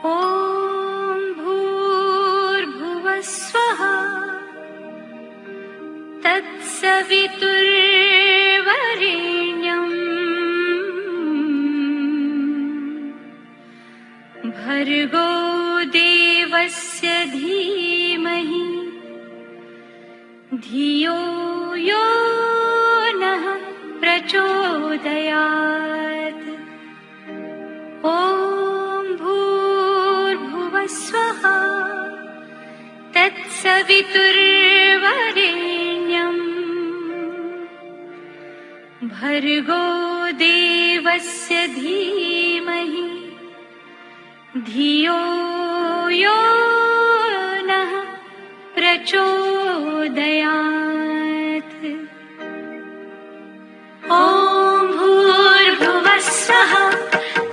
ॐ भूर्भुवः स्वः तत्सवितुर्वरेण्यम् भर्गो देवस्य धीमहि धियो यो नः प्रचोदयात्। ॐ भूर्भुवः स्वः तत्सवितुर्वरेण्यम् भर्गो देवस्य धीमहि धियो यो नः प्रचोदयात्। ॐ भूर्भुवः स्वः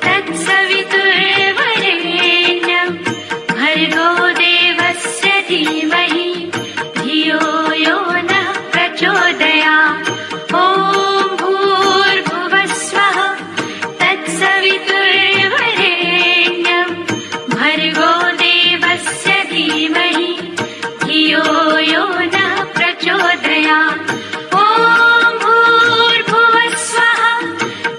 तत्सवितुर्वरेण्यम् भर्गो देवस्य धीमहि धियो यो नः प्रचोदयात्। ॐ भूर्भुवः स्वः तत्सवितुर्वरेण्यम् भर्गो देवस्य धीमहि धियो यो नः प्रचोदयात्। ॐ भूर्भुवः स्वः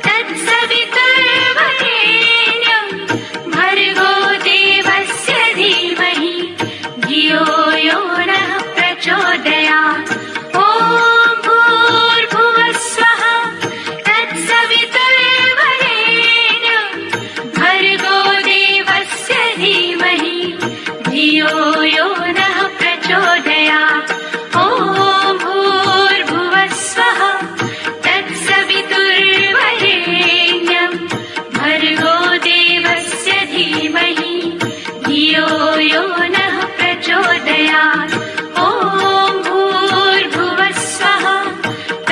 तत्सवितुर्वरेण्यम् भर्गो देवस्य धीमहि धियो यो नः प्रचोदयात्। ॐ भूर्भुवः स्वः तत्सवितुर्वरेण्यम् भर्गो देवस्य धीमहि धियो यो नः प्रचोदयात्। ॐ भूर्भुवः स्वः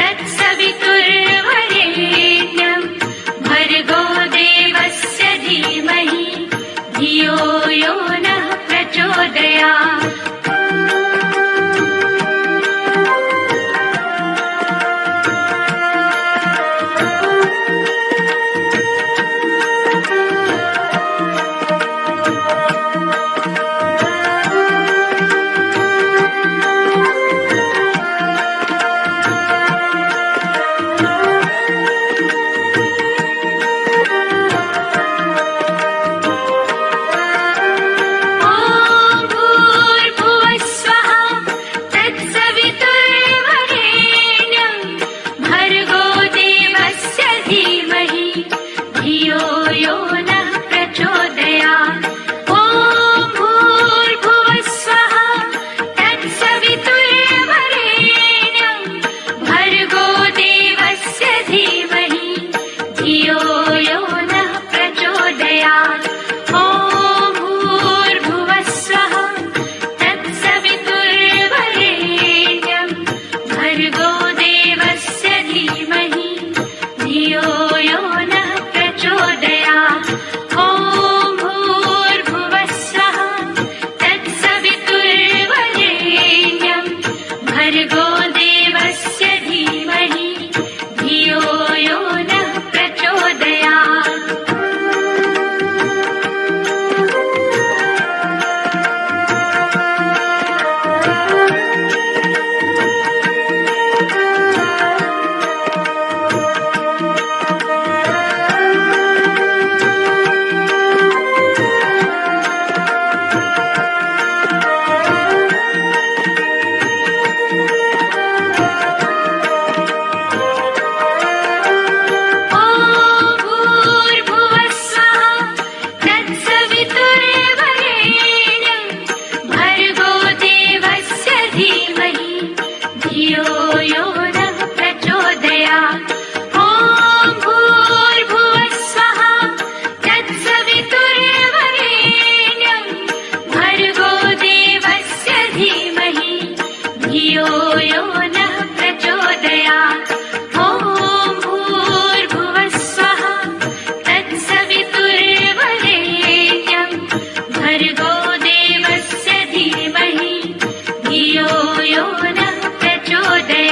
तत्सवितुर्वरेण्यम् भर्गो देवस्य धीमहि धियो यो नः प्रचोदयात्। ॐ भूर्भुवः स्वः तत्सवितुर्वरेण्यम् भर्गो देवस्य धीमहि धियो यो नः प्रचोदयात्। धियो यो नः प्रचोदयात्।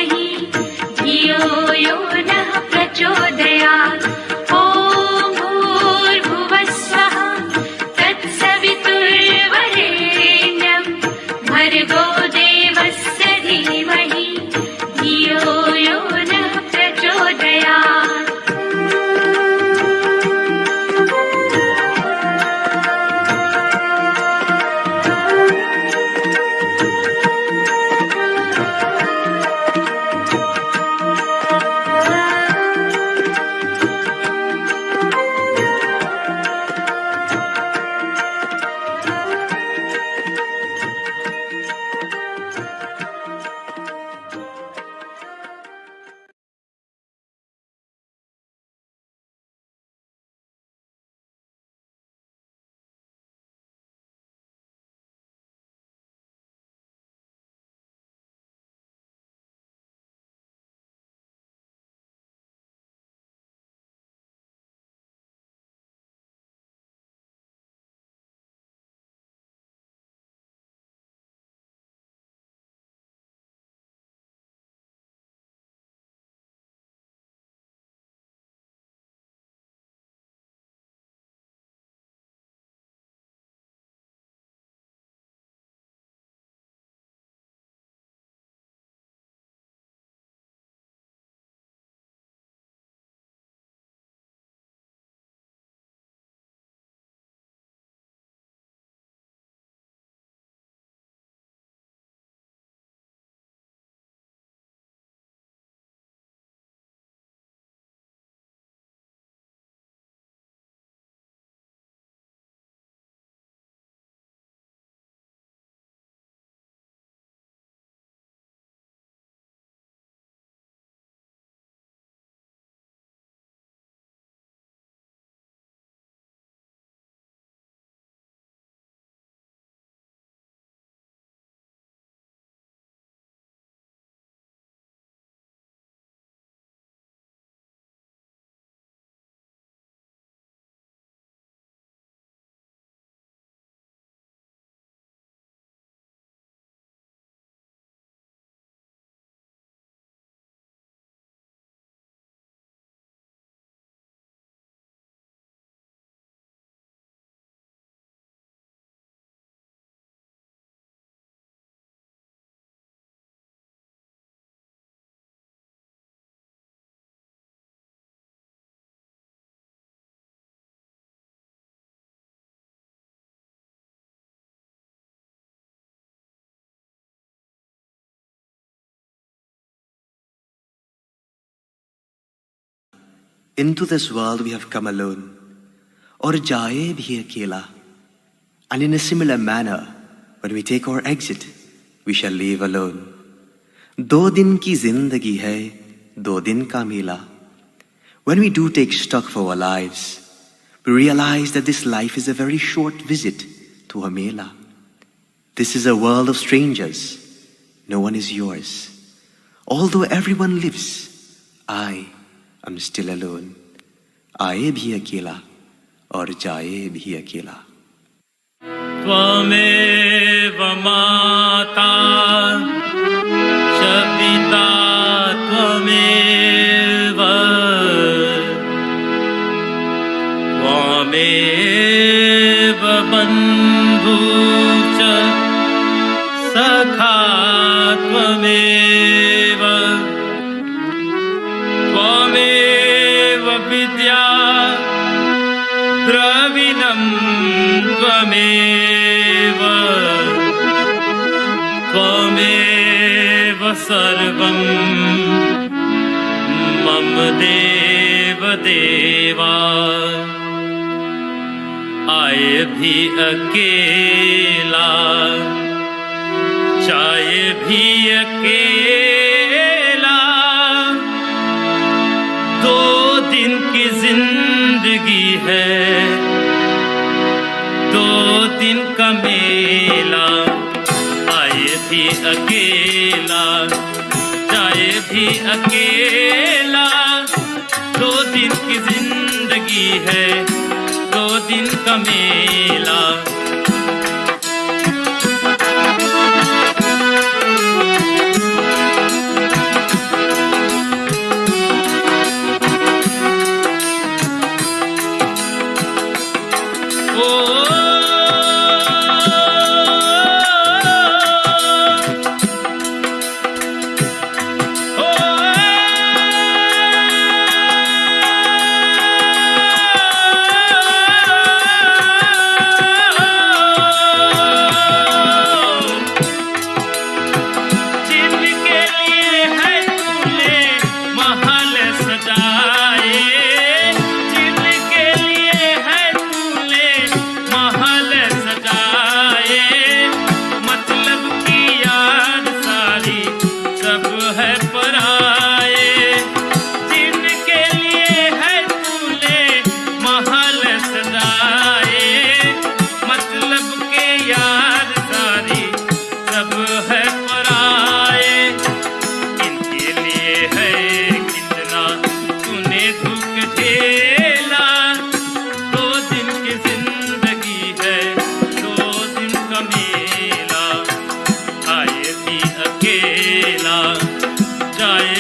धीमहि धियो यो नः प्रचोदयात्। ॐ भूर्भुवः स्वः तत्सवितुर्वरेण्यं भर्गो देवस्य धीमहि धियो यो नः प्रचोदयात्। Into this world we have come alone, और जाए भी अकेला. And in a similar manner, when we take our exit, we shall leave alone. 2 दिन की जिंदगी है, 2 दिन का मेला. When we do take stock of our lives, we realize that this life is a very short visit to a mela. This is a world of strangers. No one is yours. Although everyone lives, I am still alone. आए भी अकेला और जाए भी अकेला. त्वमेव माता च पिता त्वमेव त्वमेव बन्धु च सखा त्वमेव त्वमेव विद्या द्रविणं त्वमेव त्वमेव सर्वं मम देव देवा. आए भी अकेला जाए भी अकेला. 2 दिन की जिंदगी है, 2 दिन का मेला. आए भी अकेला जाए भी अकेला. 2 दिन की जिंदगी है, 2 दिन का मेला.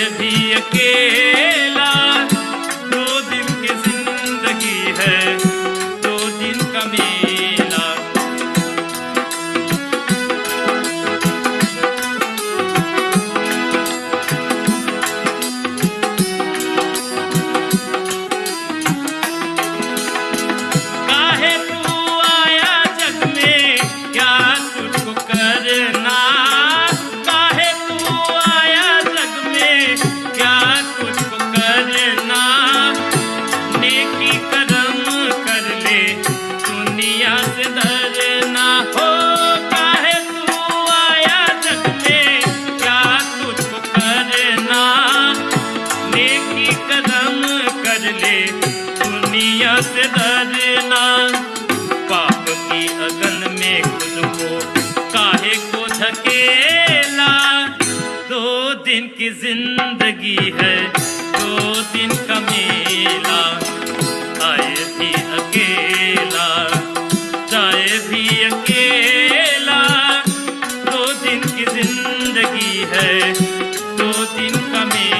जाए भी अकेला, 2 दिन की जिंदगी है, 2 दिन का मेला। काहे तू आया जग में, क्या तुझको करना, काहे तू आया जग में, क्या तुझको करना, नेकी करम कर ले, दुनिया से डरना हो। काहे तू आया जग में, क्या तुझको करना, नेकी करम कर ले, दुनिया से डरना। पाप की अगन में खुद को काहे को धकेला, 2 दिन की जिंदगी है, 2 दिन का मेला। आए भी अकेला, जाए भी अकेला, 2 दिन की जिंदगी है, 2 दिन का मेला।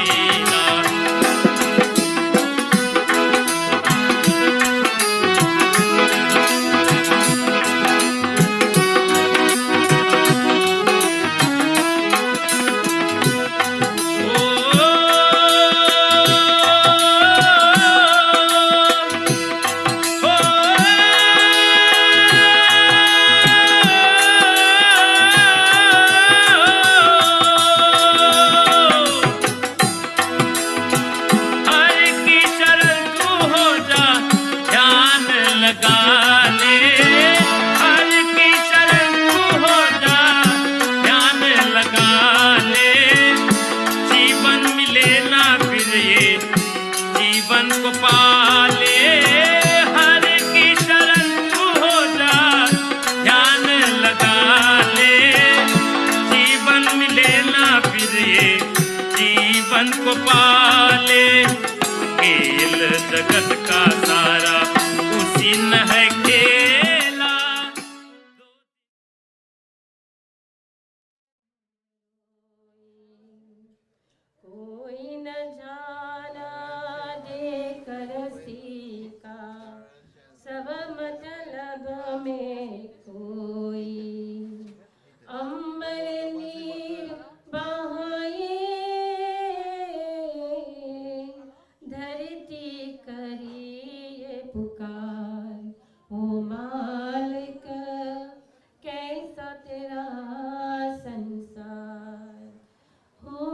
को पाले, खेल जगत का सारा उसी न है खेला। कोई न जाना देकर सीखा, सब मतलब में कोई, अमर नीर बहाए धरती करिए पुकार। ओ मालिक कैसा तेरा संसार हो,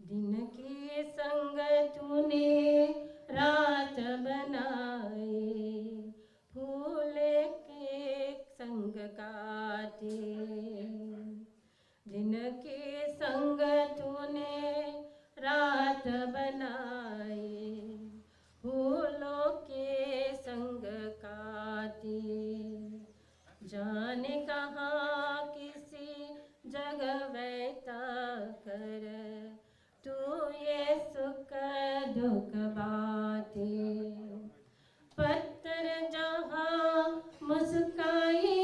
दिन के संग तूने रात बनाए, फूल के संग काटे। दिन के संग तूने रात बनाए, फूलों के संग काटे। जाने कहाँ किसी जगह बैठा कर तू ये सुख दुख बाटे। पत्थर जहाँ मुस्काए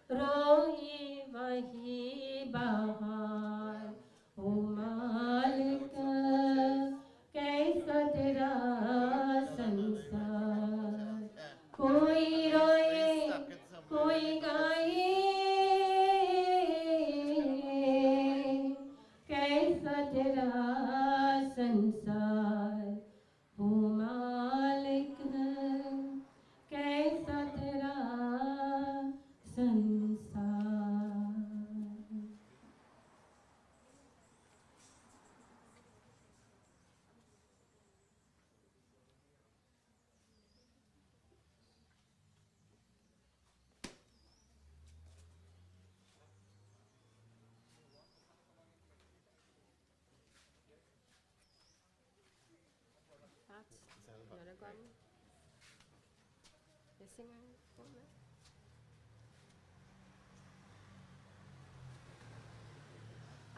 रोई वही बहार। ओ मालिक कैसा तेरा संसार। कोई रोए कोई गाए कैसा तेरा संसार। ओ मालिक कैसा तेरा संसार।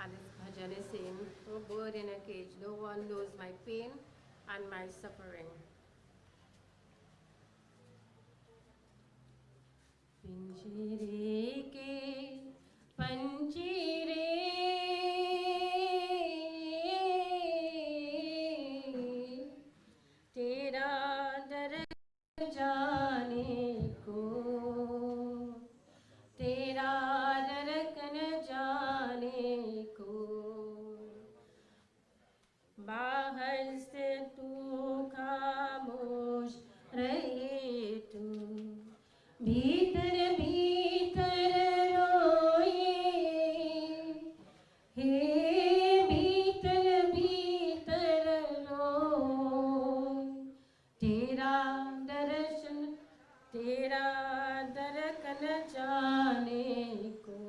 And this bhajan is saying, "Oh bird in a cage, no one knows my pain and my suffering." पंजीरे के पंजीरे तेरा दर जाने को तेरा दरकन जाने को बाहर से तू खामोश रहे तू भीतर भीतर रोए हे भीतर भीतर रोए तेरा दर्शन तेरा दरकन जाने को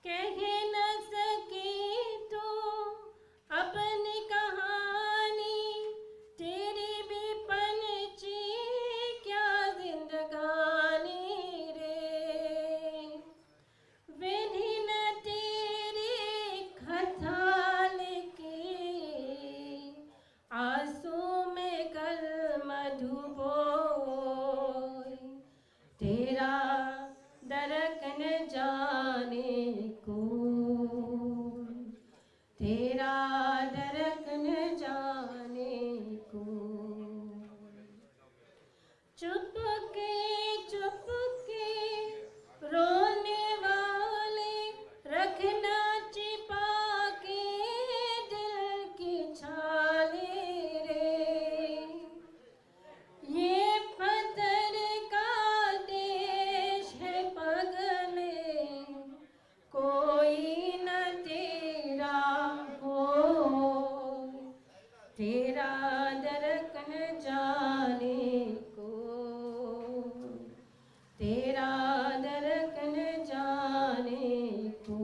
कह न सके तो अपनी कहानी तेरी भी पनची क्या जिंदगानी रे विधि न तेरी कथा लिखी आंसू में कल मधुबोई तेरा दरकन जाने को तेरा दरकन जाने को चुप के रोने वाले रखना छिपा के दिल की छाले रे ये पत्थर का देश है पगले कोई न तेरा हो तेरा दरकन जाने को तेरा दरकन जाने को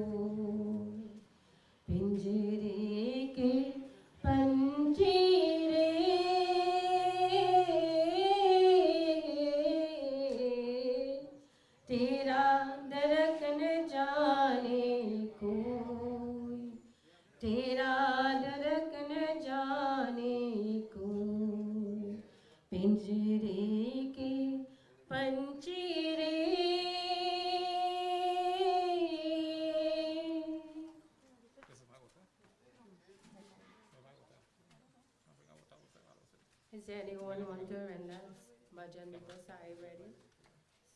पिंजरे के पंजीरे तेरा दरकन जाने को तेरा दरकन जाने को पिंजरे के पंजीरे Is there anyone want to render bhajan before Sai ready?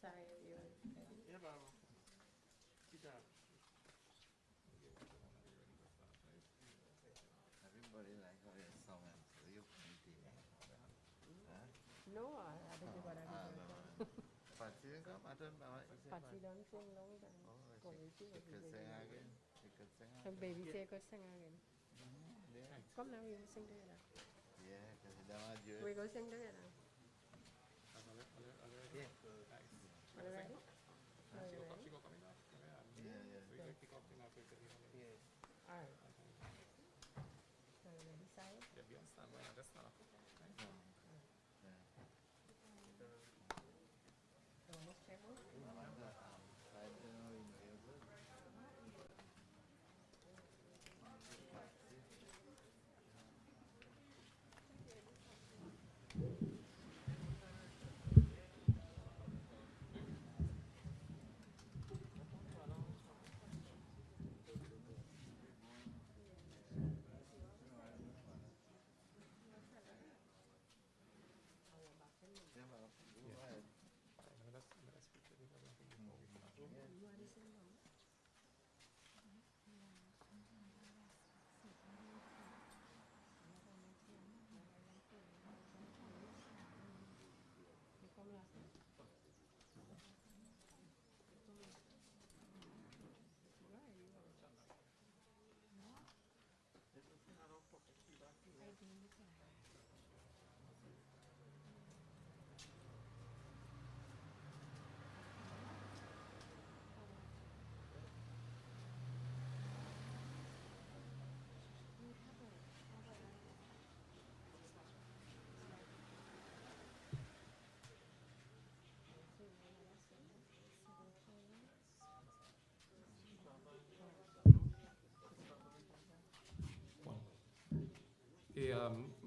Sai, you ready? Everybody like how your song and so you painting. No, I don't know what I'm doing. Party come, I don't know. Party don't sing long time. Oh, she could sing again. She could sing And again. baby say good sing again. Yeah, Come now, we will sing together. yeah, because you don't want to do We it. go sing together. Yeah. Are you ready? Yeah, yeah. Are you ready? All right. Are you ready, Sai? You want this chair more? I don't know in music. Yeah, well, go ahead. You come last night?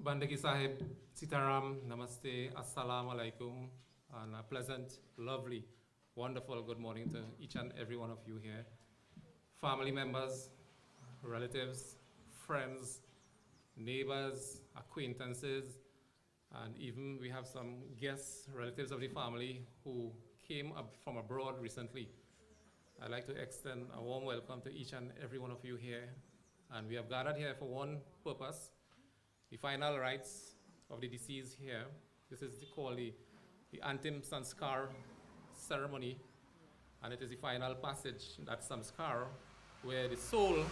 Bandagi Sahib, Sitaram, Namaste, Assalamu Alaikum. and a pleasant, lovely, wonderful good morning to each and every one of you here. Family members, relatives, friends, neighbors, acquaintances, and even we have some guests, relatives of the family who came up from abroad recently. I'd like to extend a warm welcome to each and every one of you here. And we have gathered here for one purpose, the final rites of the deceased here. This is called the Antim Sanskar ceremony. And it is the final passage, that Samskar, where the soul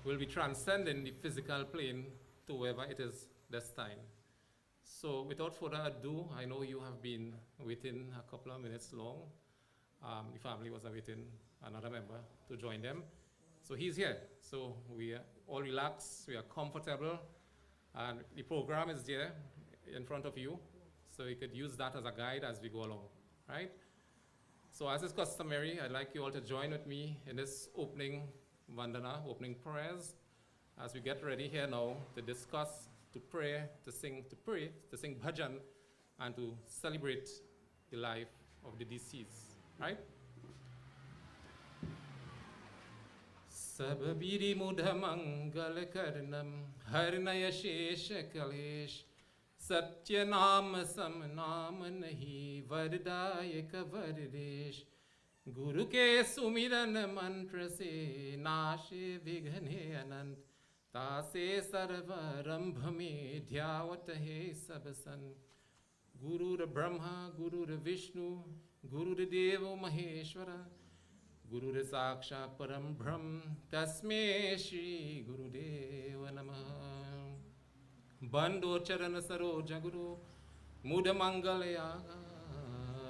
will be transcending the physical plane to wherever it is destined. So without further ado, I know you have been waiting a couple of minutes long. The family was awaiting another member to join them. So he's here. So we are all relaxed, we are comfortable, and the program is there in front of you. So you could use that as a guide as we go along, right? So as is customary, I'd like you all to join with me in this opening vandana, opening prayers, as we get ready here now to discuss, to pray, to sing bhajan, and to celebrate the life of the deceased, right? Sababiri mudha mangal karnam harnaya shesha kalesh satya nama sam nama nahi vardayaka vardesh Guru ke sumiran mantra se nashe vighne anant tase sarva rambha me dhyawat he sabasan Guru Brahma, Guru Vishnu, Guru Devo Maheshwara Guru Sakshat Param Brahm Tasme Shri Guru Deva Namaha Bando Charana Saroja Guru Muda Mangalaya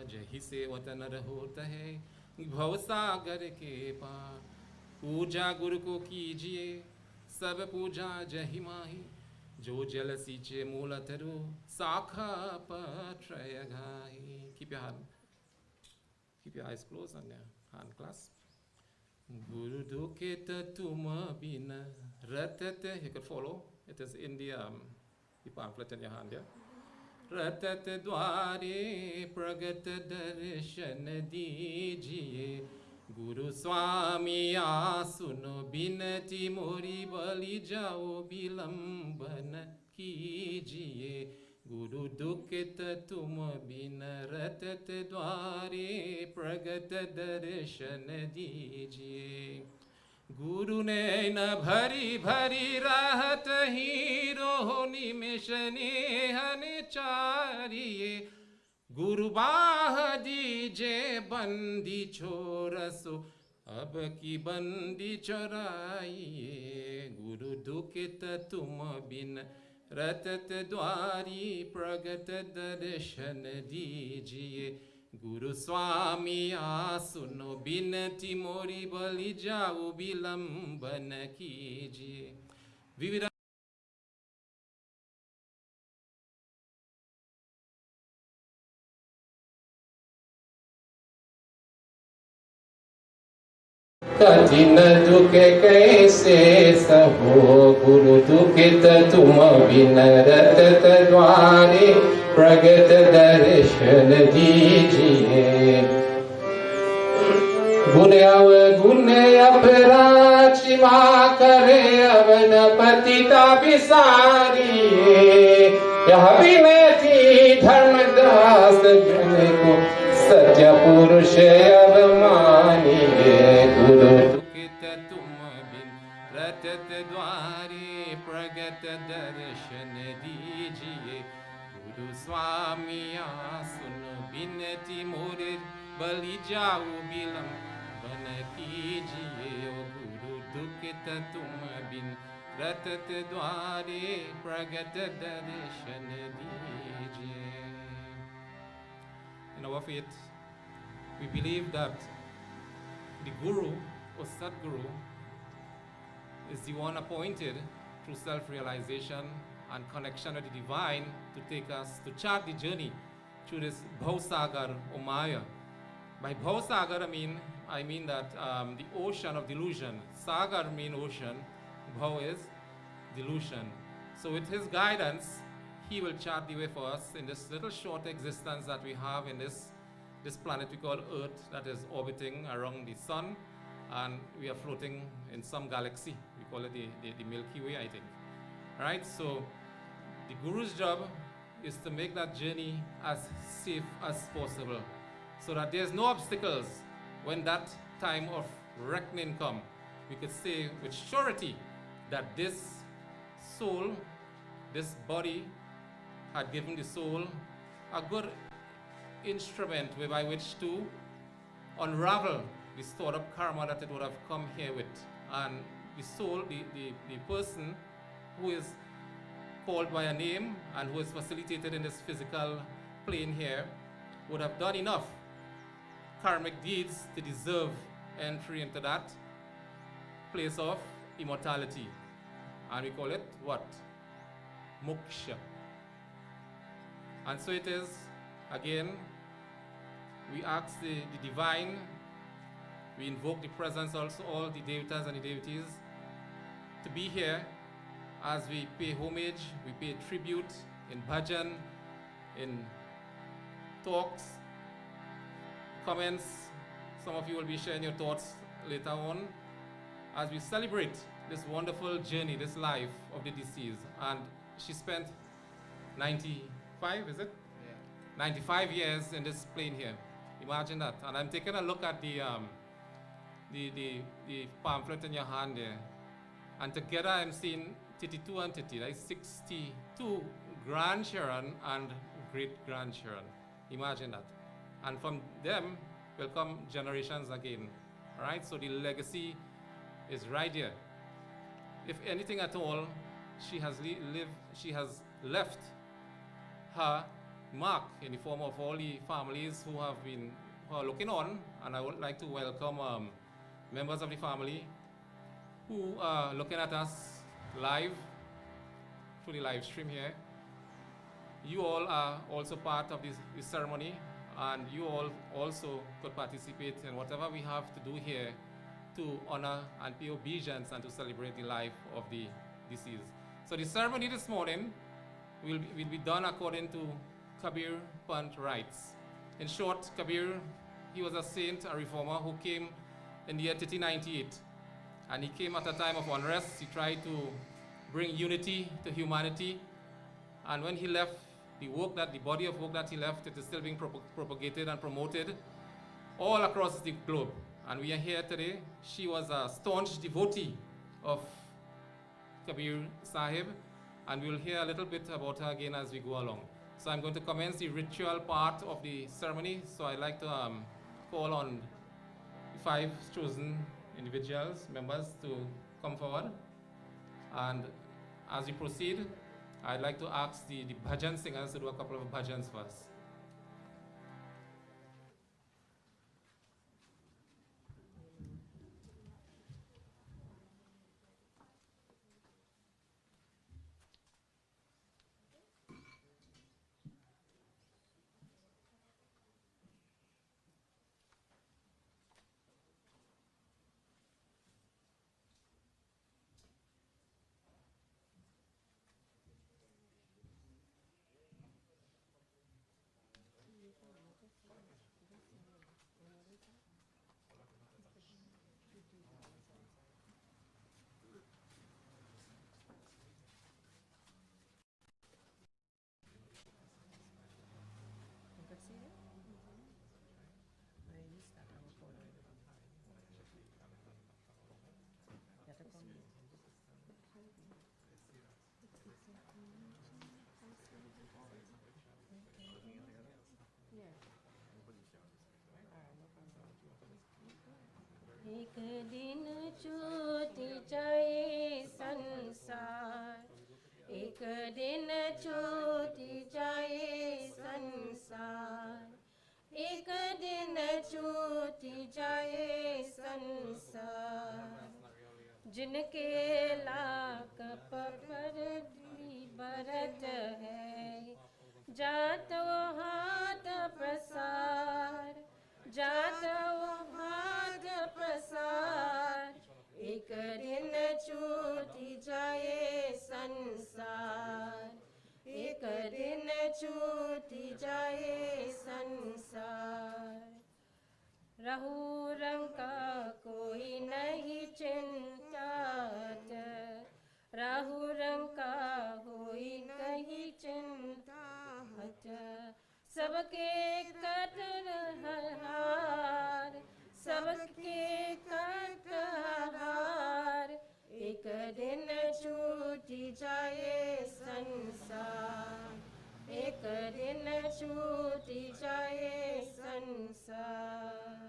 Jahi Sevata Hota Hai Bhavasagar ke paar Puja Guru ko kijiye Sab puja jahi mahi Jo jal siche mula taru Sakha patraya ghai Keep your eyes closed and your hand clasp. Guru duketa tuma bina Ratate, you could follow. It is in the pamphlet in your hand, yeah? Ratate dware pragata darshan dijiye Guru Swami asuno binati mori bali jao bilambana kijiye Guru dukita tuma bina ratate dware pragata darshan dijiye Guru ne na bhari bhari rahat hi rohni mein snehan chariye Guru बाह दीजे बंदी छोरसो अब की बंदी चोराइए गुरु दुखित तुम बिन रतत द्वारी प्रगट दर्शन दीजिए गुरु स्वामी आसुनो बिनती मोरी बलि जाओ विलंबन कीजिए विविध कठिन दुख कैसे सहो गुरु दुखित तुम बिन रतत द्वारे प्रगट दर्शन दीजिए गुण अवगुण अपराध क्षमा करे अवन पतिता विसारिए यह विनती धर्मदास जन को सत्य पुरुष अवमानिए गुरु दुखित तुम बिन रतत द्वारे प्रगट दर्शन दीजिए गुरु स्वामी आसुन बिनती मोरे बलि जाओ विलंबन कीजिए ओ गुरु दुखित तुम बिन रतत द्वारे प्रगट दर्शन दीजिए In our faith, we believe that the Guru or Sadguru is the one appointed through self-realization and connection with the divine to take us, to chart the journey through this Bhausagar or Maya. By Bhausagar, I mean that the ocean of delusion. Sagar means ocean, Bhau is delusion. So with his guidance, he will chart the way for us in this little short existence that we have in this planet we call Earth that is orbiting around the sun, and we are floating in some galaxy. We call it the Milky Way, I think. All right, so the Guru's job is to make that journey as safe as possible, so that there's no obstacles when that time of reckoning come. We could say with surety that this soul, this body, had given the soul a good instrument by which to unravel the stored up karma that it would have come here with. And the soul, the person who is called by a name and who is facilitated in this physical plane here would have done enough karmic deeds to deserve entry into that place of immortality. And we call it what? Moksha. And so it is, again, we ask the divine, we invoke the presence also, all the devatas and the deities, to be here as we pay homage, we pay tribute in bhajan, in talks, comments. Some of you will be sharing your thoughts later on as we celebrate this wonderful journey, this life of the deceased. And she spent 95, is it? Yeah. 95 years in this plane here. Imagine that. And I'm taking a look at the pamphlet in your hand there. And together I'm seeing 32 and 30, like 62 grandchildren and great-grandchildren. Imagine that. And from them will come generations again. All right? So the legacy is right here. If anything at all, she has left her mark in the form of all the families who are looking on, and I would like to welcome members of the family who are looking at us live through the live stream here. You all are also part of this ceremony, and you all also could participate in whatever we have to do here to honor and pay obeisance and to celebrate the life of the deceased. So the ceremony this morning will be done according to Kabir Pant rites. In short, Kabir, he was a saint, a reformer who came in the year 1398. And he came at a time of unrest. He tried to bring unity to humanity. And when he left, the body of work that he left, it is still being propagated and promoted all across the globe. And we are here today. She was a staunch devotee of Kabir Sahib, and we'll hear a little bit about her again as we go along. So I'm going to commence the ritual part of the ceremony. So I'd like to call on the 5 chosen individuals, members, to come forward. And as we proceed, I'd like to ask the bhajan singers to do a couple of bhajans first. एक दिन छूट जाए संसार, एक दिन छूट जाए संसार, एक दिन छूट जाए संसार, जिनके लाख पर बरत है, जातो हाथ प्रसार, जातो हाथ प्रसार, एक दिन छूट जाए संसार, एक सबके कटहार सबके कटहार एक दिन छूट जाए संसार एक दिन छूट जाए संसार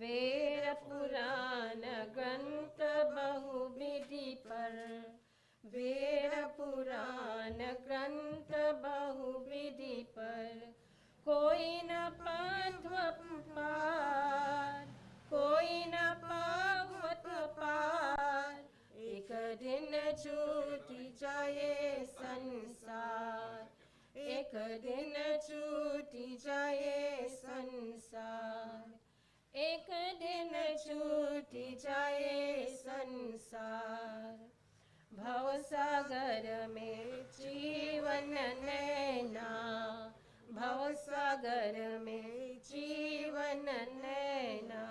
वेद पुराण ग्रंथ बहुविधि पर वेद पुराण ग्रंथ बहुविधि पर कोई न पावत पार कोई न पावत पार एक दिन छूट जाए संसार एक दिन छूट जाए संसार एक दिन छूट जाए संसार भवसागर में जीवन नैना भवसागर में जीवन नैना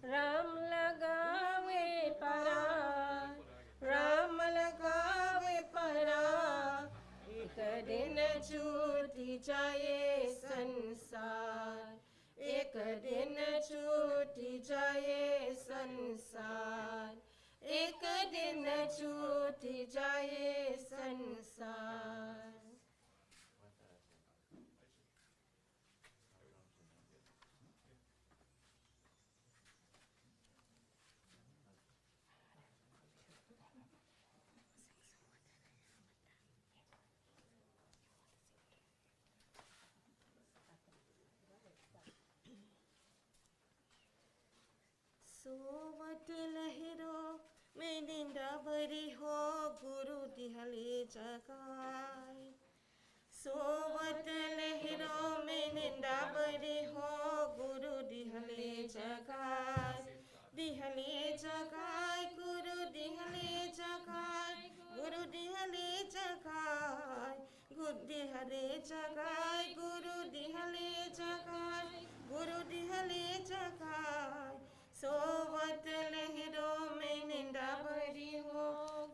राम लगावे परार राम लगावे परार एक दिन छूट जाए संसार एक दिन छूट जाए संसार एक दिन छूट जाए संसार सोवत लहरों में निंदा भरी हो गुरु दिहले जगाए सोवत लहरों में निंदा भरी हो गुरु दिहले जगाए गुरु दिहले जगाए गुरु दिहले जगाए गुरु दिहले जगाए गुरु दिहले जगाए गुरु दिहले जगाए सोवत लहरों में निंदा भरी हो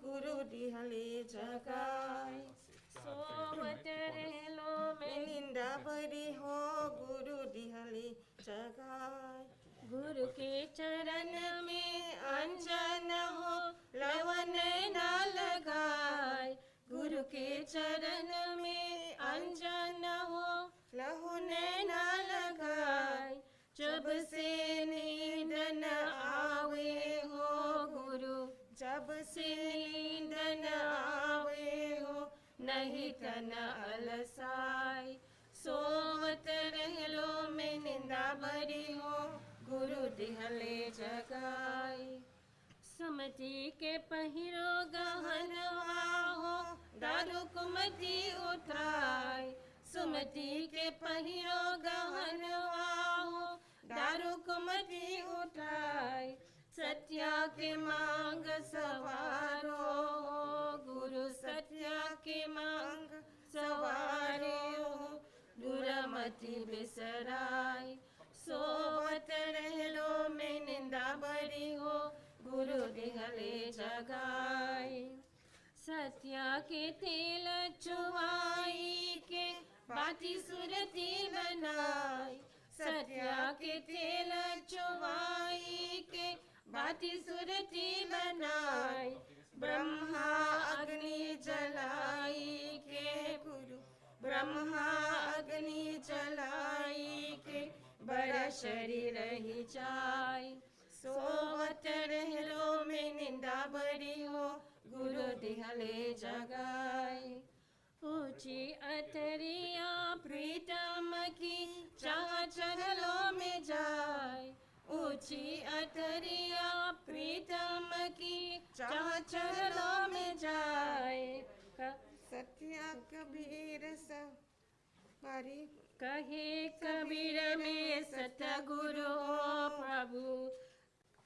गुरु दिहले जगाए सोवत लहरों में निंदा भरी हो गुरु दिहले जगाए गुरु के चरण में अंजन हो लवन ना लगाए गुरु के चरण में अंजन हो लहुन ना लगाए जब से नींद न आवे हो गुरु जब से नींद न आवे हो नहीं तन अलसाई सोवत रहलो में निंदा भरी हो गुरु दिहले जगाई सुमति के पहिरो गहनवा हो दारू कुमति उठाई सुमति के पहिरो गहनवा हो दारू कुमति उठाई सत्या के मांग सवारो हो गुरु सत्या के मांग सवारो हो दुरमति बिसराई सोवत रहलो में निंदा भरी हो गुरु दिहले जगाई सत्या के तेल चुवाई के बाती सुरती बनाई सत्या के तेल चुवाई के बाती सुरती बनाई ब्रह्मा अग्नि जलाई के गुरु ब्रह्मा अग्नि जलाई के बड़ा शरीर ही जाए सोवत रहलो में निंदा भरी हो गुरु दिहले जगाई ऊंची अतरिया प्रीतम की चाह चरलों में जाए ऊंची अतरिया प्रीतम की चाह चरलों में जाए सत्या कबीर सवारी कहे कबीर में सतगुरु हो प्रभु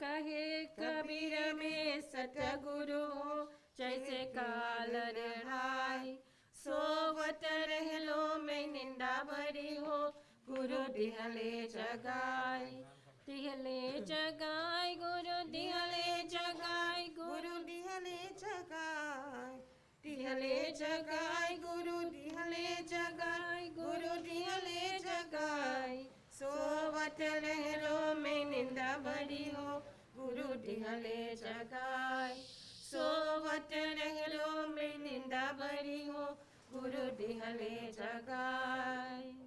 कहे कबीर में सतगुरु हो जैसे काल राय सोवत रहलो में निंदा भरी हो गुरु दिहले जगाए गुरु दिहले जगाए गुरु दिहले जगाए दिहले जगाए गुरु दिहले जगाए गुरु दिहले दिहले जगाए सोवत रहलो में निंदा भरी हो गुरु दिहले जगाए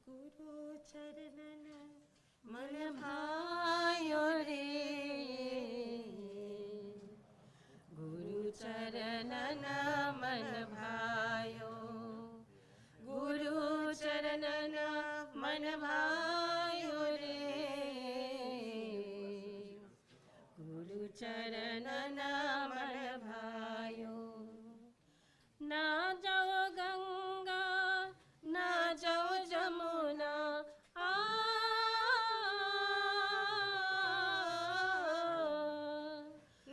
गुरु चरणन मन भायो रे गुरु चरणन मन भायो गुरु चरणन मन भायो रे गुरु चरणन मन भायो ना जाओ गंगा ना जाओ जमुना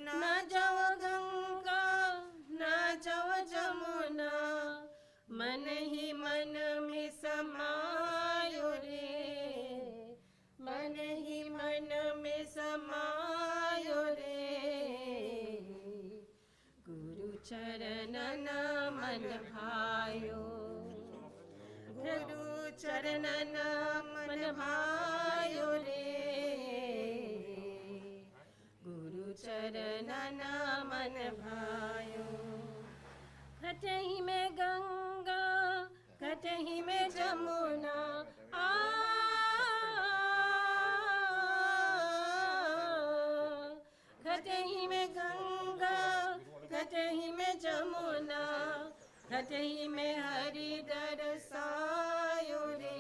ना जाओ गंगा ना जाओ जमुना मन ही मन में समायो रे मन ही मन में समायो रे गुरु चरणन मन भायो गुरु चरणन मन भायो रे गुरु चरणन मन भायो कटही में गंगा कटही में जमुना कटही में गंगा कटही में जमुना कटही में हरि दरसायो रे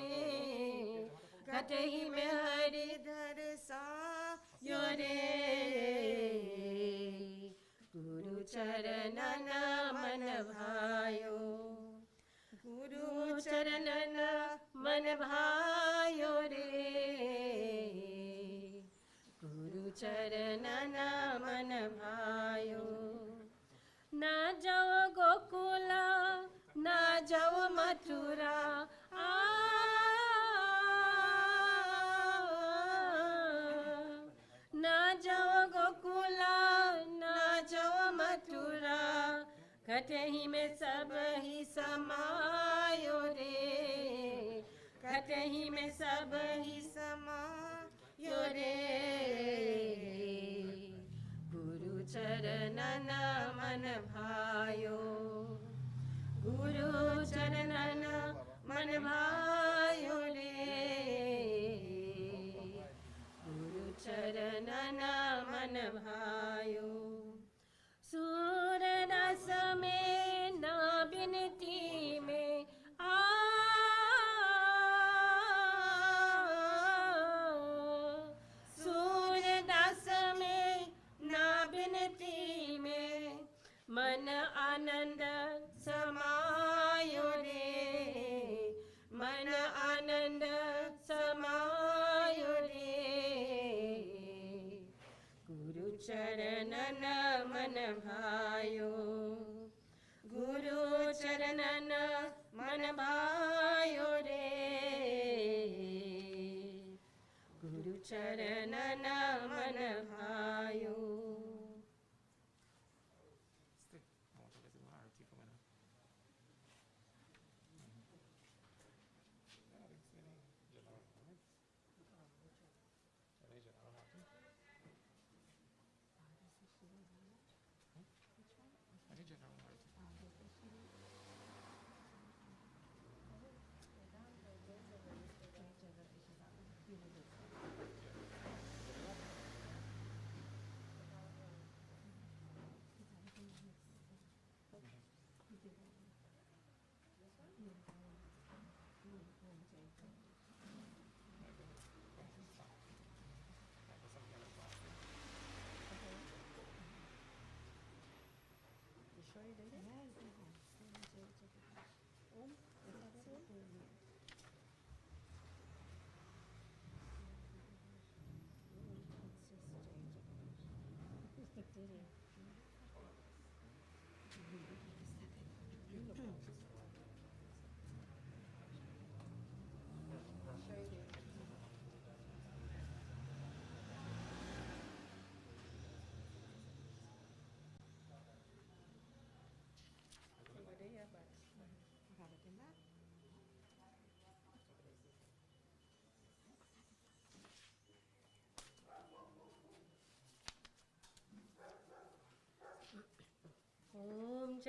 कटही में हरि दरसायो रे गुरु चरणन मन भायो गुरु चरणन मन भायो रे गुरु चरणन मन भायो ना जाओ गोकुला ना जाओ मथुरा ना जाओ गोकुला ना जाओ मथुरा कटही में सब ही समायो रे कटही में सब ही समायो रे गुरु चरणन मन भायो गुरु चरणन मन भायो रे गुरु चरणन मन भायो सूरदास में ना बिनती में सूरदास में ना बिनती में मन आनंद समायो रे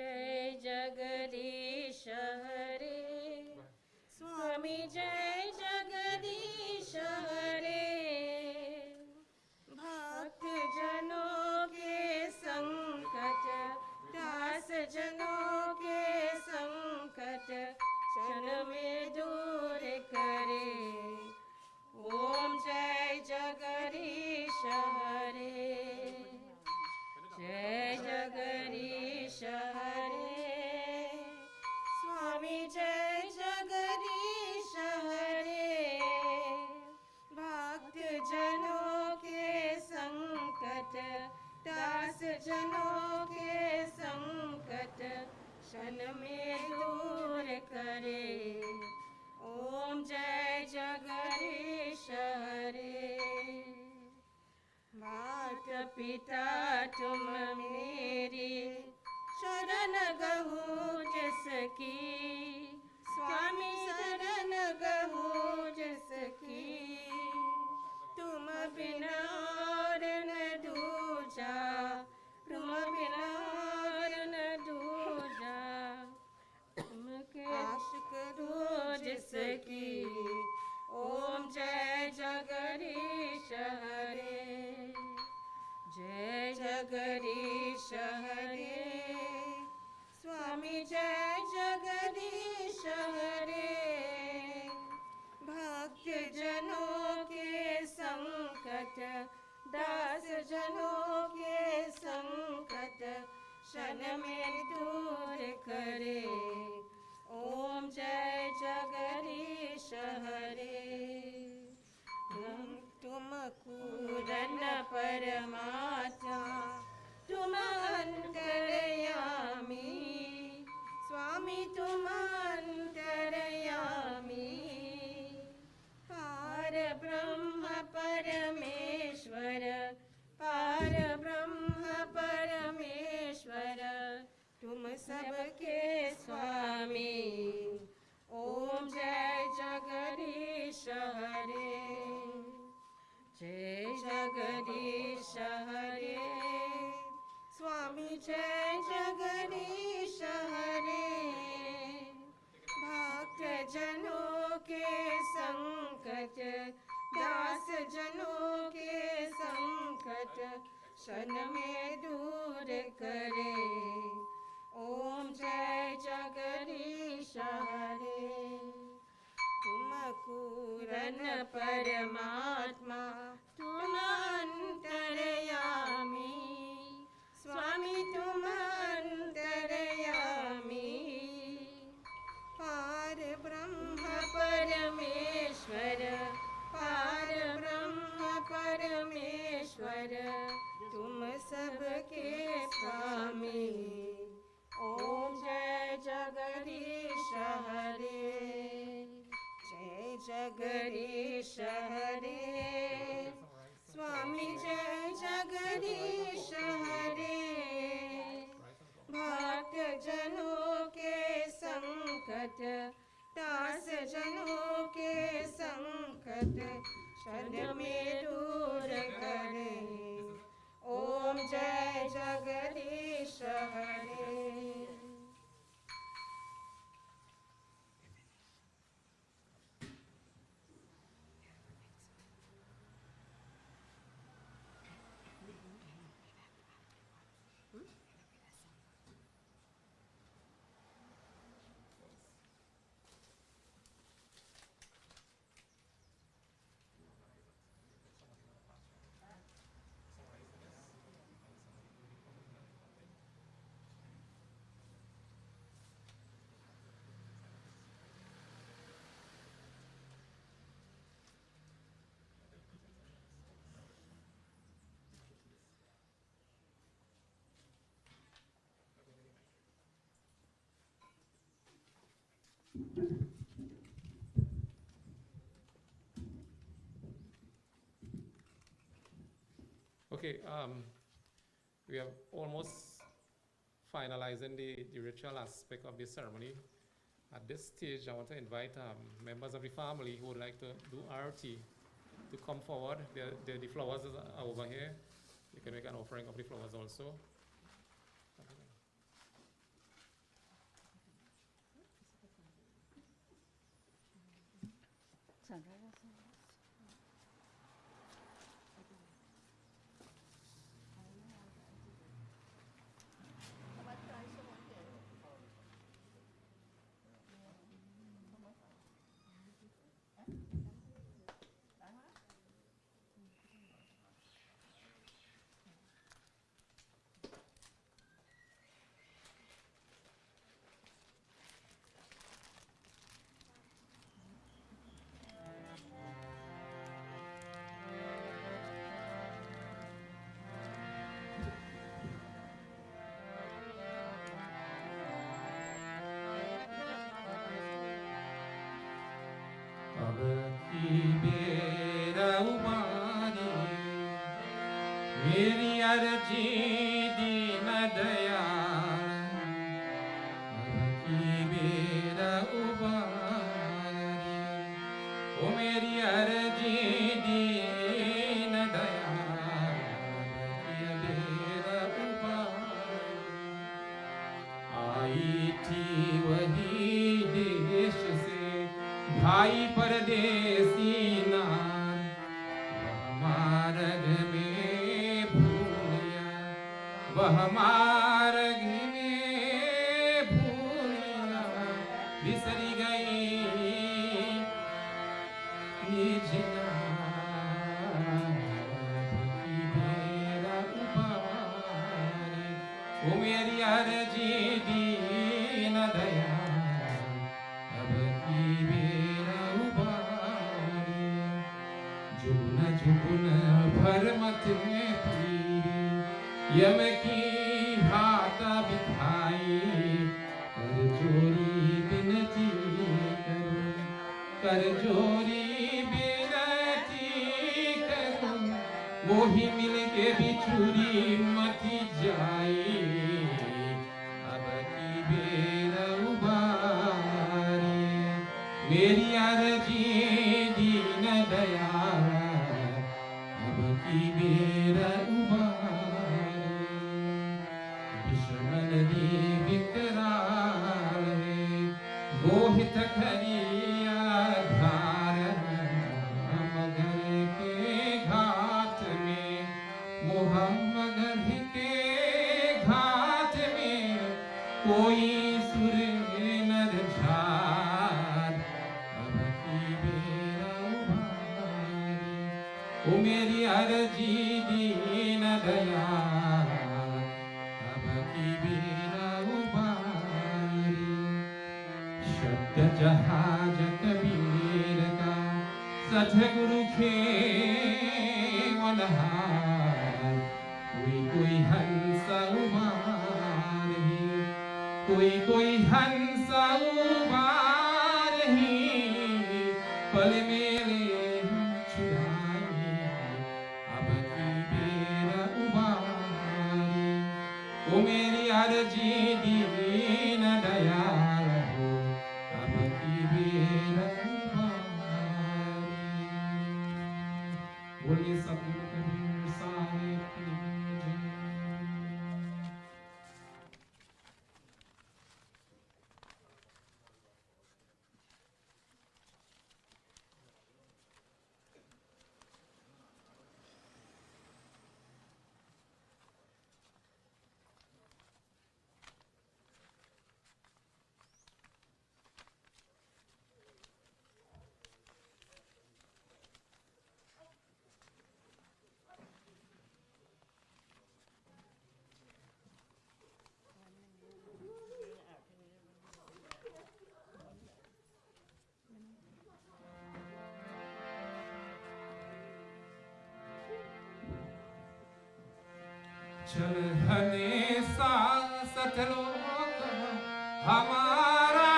जय जगदीश हरे स्वामी जय जगदीश हरे भक्त जनों के संकट दास जनों के संकट क्षण में दूर करे ओम जय जगदीश हरे जय जगदीश हरे स्वामी जय जगदीश हरे भक्त जनों के संकट दास जनों के संकट क्षण में दूर करे ओम जय जगदीश हरे माता पिता तुम मेरी शरण गहू जिसकी स्वामी शरण गहू जिसकी तुम बिना और न दूजा तुम बिना और न दूजा तुमके आशिक दो जिसकी ओम जय जगदीश हरे जय जगदीश हरे स्वामी जय जगदीश हरे भक्त जनों के संकट दास जनों के संकट क्षण में दूर करे ओम जय जगदीश हरे तुम पूरन परमात्मा तुम अंतरयामी स्वामी तुम अंतरयामी पार ब्रह्म परमेश्वर पार ब्रह्म परमेश्वर तुम सबके स्वामी ओम जय जगदीश हरे जय जगदीश हरे स्वामी जय जगदीश हरे भक्त जनों के संकट दास जनों के संकट क्षण में दूर करे ओम जय जगदीश हरे तुम पूरन परमात्मा तुम अंतरयामी स्वामी तुम अंतरयामी पार ब्रह्म परमेश्वर पार ब्रह्म परमेश्वर तुम सबके स्वामी ओम जय जगदीश हरे जय जगदीश हरे स्वामी जय जगदीश हरे भक्त जनों के संकट दास जनों के संकट क्षण में दूर करे ओम जय जगदीश हरे Okay, we are almost finalizing the ritual aspect of the ceremony. At this stage, I want to invite members of the family who would like to do arati to come forward. The flowers are over here. You can make an offering of the flowers also. अब की बेरा उबारी मेरी अर्जी दीन दयाल अब की बेरा उबारी ओ मेरी अर्जी दीन दयाल अब की बेरा उबारी आई थी वही देश से भाई परदेसी नार वह मार्ग में भूलिया वह मार्ग में भूलिया बिसरी गई निज नार की बेरा उबारी ओ मेरी अर्जी दीन दया जुबन भर मत में पीरी यम की भाता बिठाई कर जोरी बिनती करूं कर जोरी बिनती करूं मोही मिल के बिछुरी मती जाई अब की बेरा उबारी मेरी अर्जी दीन दयाल की बेरा उबारी दुश्मन दी विकराल है मोहित खरिया धार मगर के घाट में मोहम्मद के घाट में कोई सुर नर झार अब की बेरा उबारी ओ मेरी अर्जी दीन दयाल अब की बेरा उबारी शब्द जहाज कबीर का सतगुरु खेवनहार कोई हंस उबार ही कोई हंस उबार ही पल मेरे ओ मेरी अर्जी दीन दयाल हो अब की बेरा उबारी बोलिए सतगुरु कबीर साहिब की जय। चल हने सा सतलोक हमारा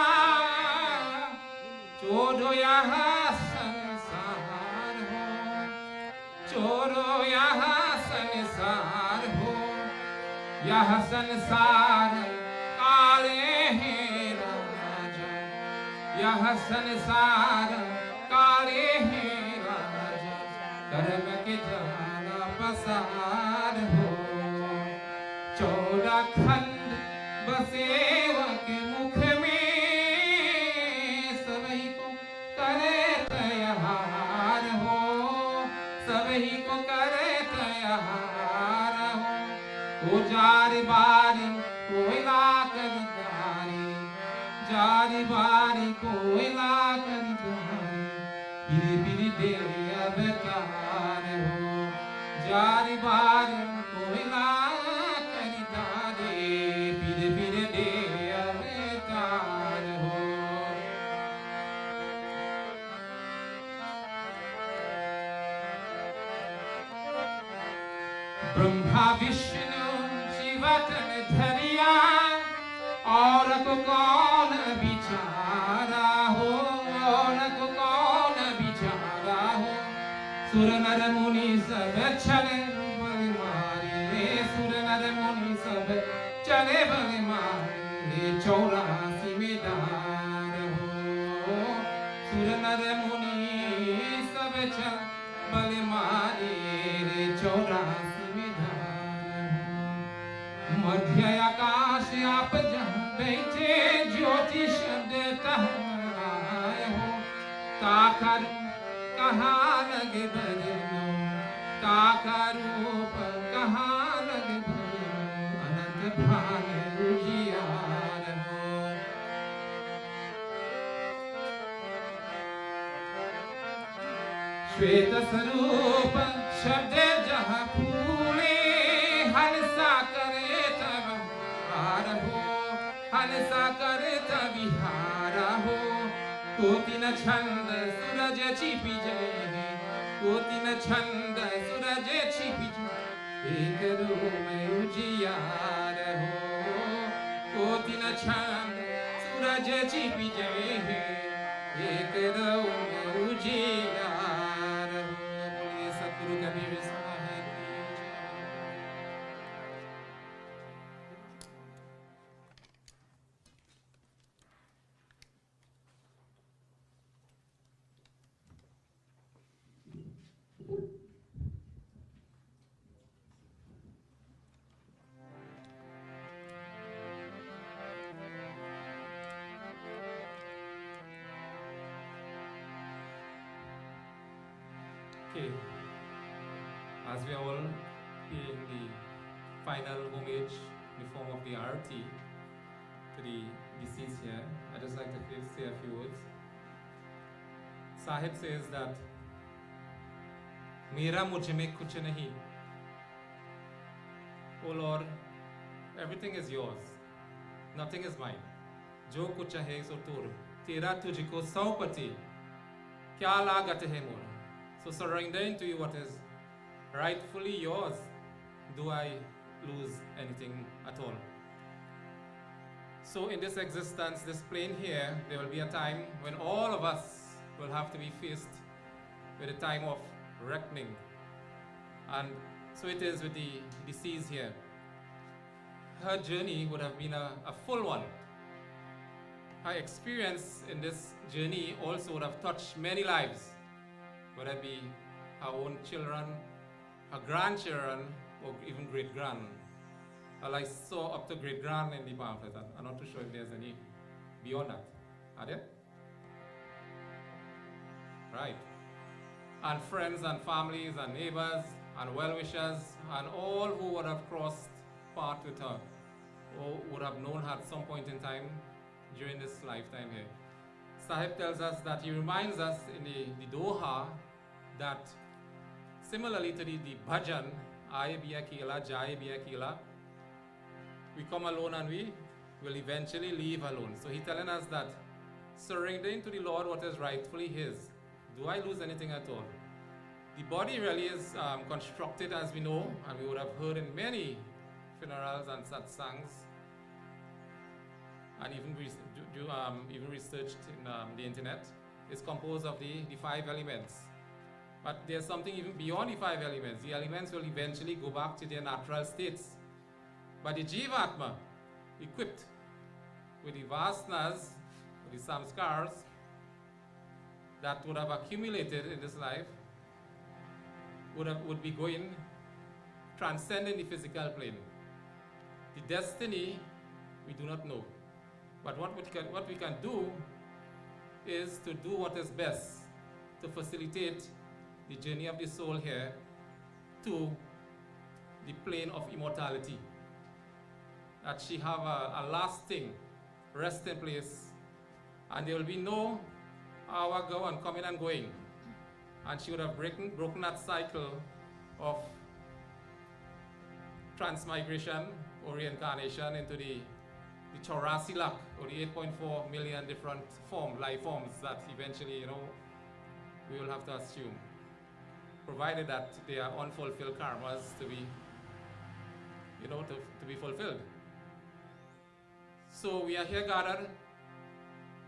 चोरो यहाँ संसार हो चोरो यहाँ संसार हो यह संसार काले हैं राजा यह संसार काले हैं राजा कर्म के जाला पसार हो 14 खंड बसेवा के मुख में सभी को करे दया Jari bari koila kari dari, jari bari koila kari dari, piri piri deri avatar ho. Jari bari koila kari dari, piri piri deri avatar ho. Brahma Vishnu Shiv तन धरिया और को कौन बिचारा हो, और को कौन बिचारा हो। सुर नर मुनि सब चले बल मारे, सुर नर मुनि सब चले बल मारे, 84 में दार हो। सुर नर मुनि सब चल बल मारे, 84 में दार हो। मध्य आकाश आप जहाँ बैठे, ज्योति शब्द तहराए हो। ताकर कहाँ लगे भजनो, ताकर रूप कहाँ लगे भजनो, अनंत भान उजियार हो। श्वेत स्वरूप शब्द जहाँ फूले, हंसा करे तब हार हो, हंसा करे तब विहार हो। कोटि न छंद सूरज छिपी जाए, कोटि न छंद सूरज छिपी जाए, एक रूप में उजियार हो। कोटि न छंद सूरज छिपी जाए, एक रूप में उजियार हो। बोलिए सतगुरु कबीर साहिब की जय। Okay, as we are all paying the final homage in the form of the arati to the deceased here, I'd just like to say a few words. Sahib says that Mera mujh mein kuch nahi. Oh Lord, everything is yours, nothing is mine. Jo kuch hai so tur, tera tujhko saupati, kya lagat hai mora. So surrendering to you what is rightfully yours, do I lose anything at all? So in this existence, this plane here, there will be a time when all of us will have to be faced with a time of reckoning. And so it is with the deceased here. Her journey would have been a full one. Her experience in this journey also would have touched many lives, whether it be her own children, her grandchildren, or even great-grand. Well, I saw up to great-grand in the pamphlet. I'm not too sure if there's any beyond that. Are there? Right. And friends and families and neighbors and well-wishers and all who would have crossed path with her or would have known her at some point in time during this lifetime here. Sahib tells us that he reminds us in the Doha that similarly to the bhajan, Aaye bhi akela, jaye bhi akela, we come alone and we will eventually leave alone. So he's telling us that surrendering to the Lord what is rightfully his, do I lose anything at all? The body really is constructed, as we know, and we would have heard in many funerals and satsangs, and even researched in the internet, is composed of the 5 elements. But there's something even beyond the 5 elements. The elements will eventually go back to their natural states. But the Jivatma, equipped with the vasanas, with the samskars that would have accumulated in this life, would be going, transcending the physical plane. The destiny, we do not know. But what we can do is to do what is best to facilitate the journey of the soul here to the plane of immortality. that she have a lasting resting place, and there will be no hour going, coming and going. And she would have broken that cycle of transmigration or reincarnation into the Chorasilac, or the 8.4 million different life forms that eventually, we will have to assume, provided that they are unfulfilled karmas to be, to be fulfilled. So we are here gathered,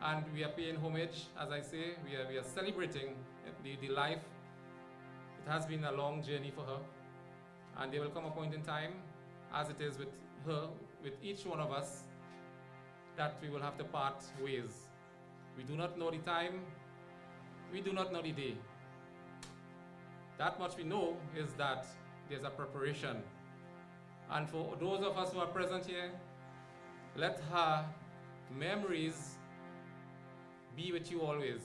and we are paying homage, as I say, we are celebrating the life. It has been a long journey for her, and there will come a point in time, as it is with her, with each one of us, that we will have to part ways. We do not know the time, we do not know the day. That much we know is that there's a preparation. And for those of us who are present here, let her memories be with you always.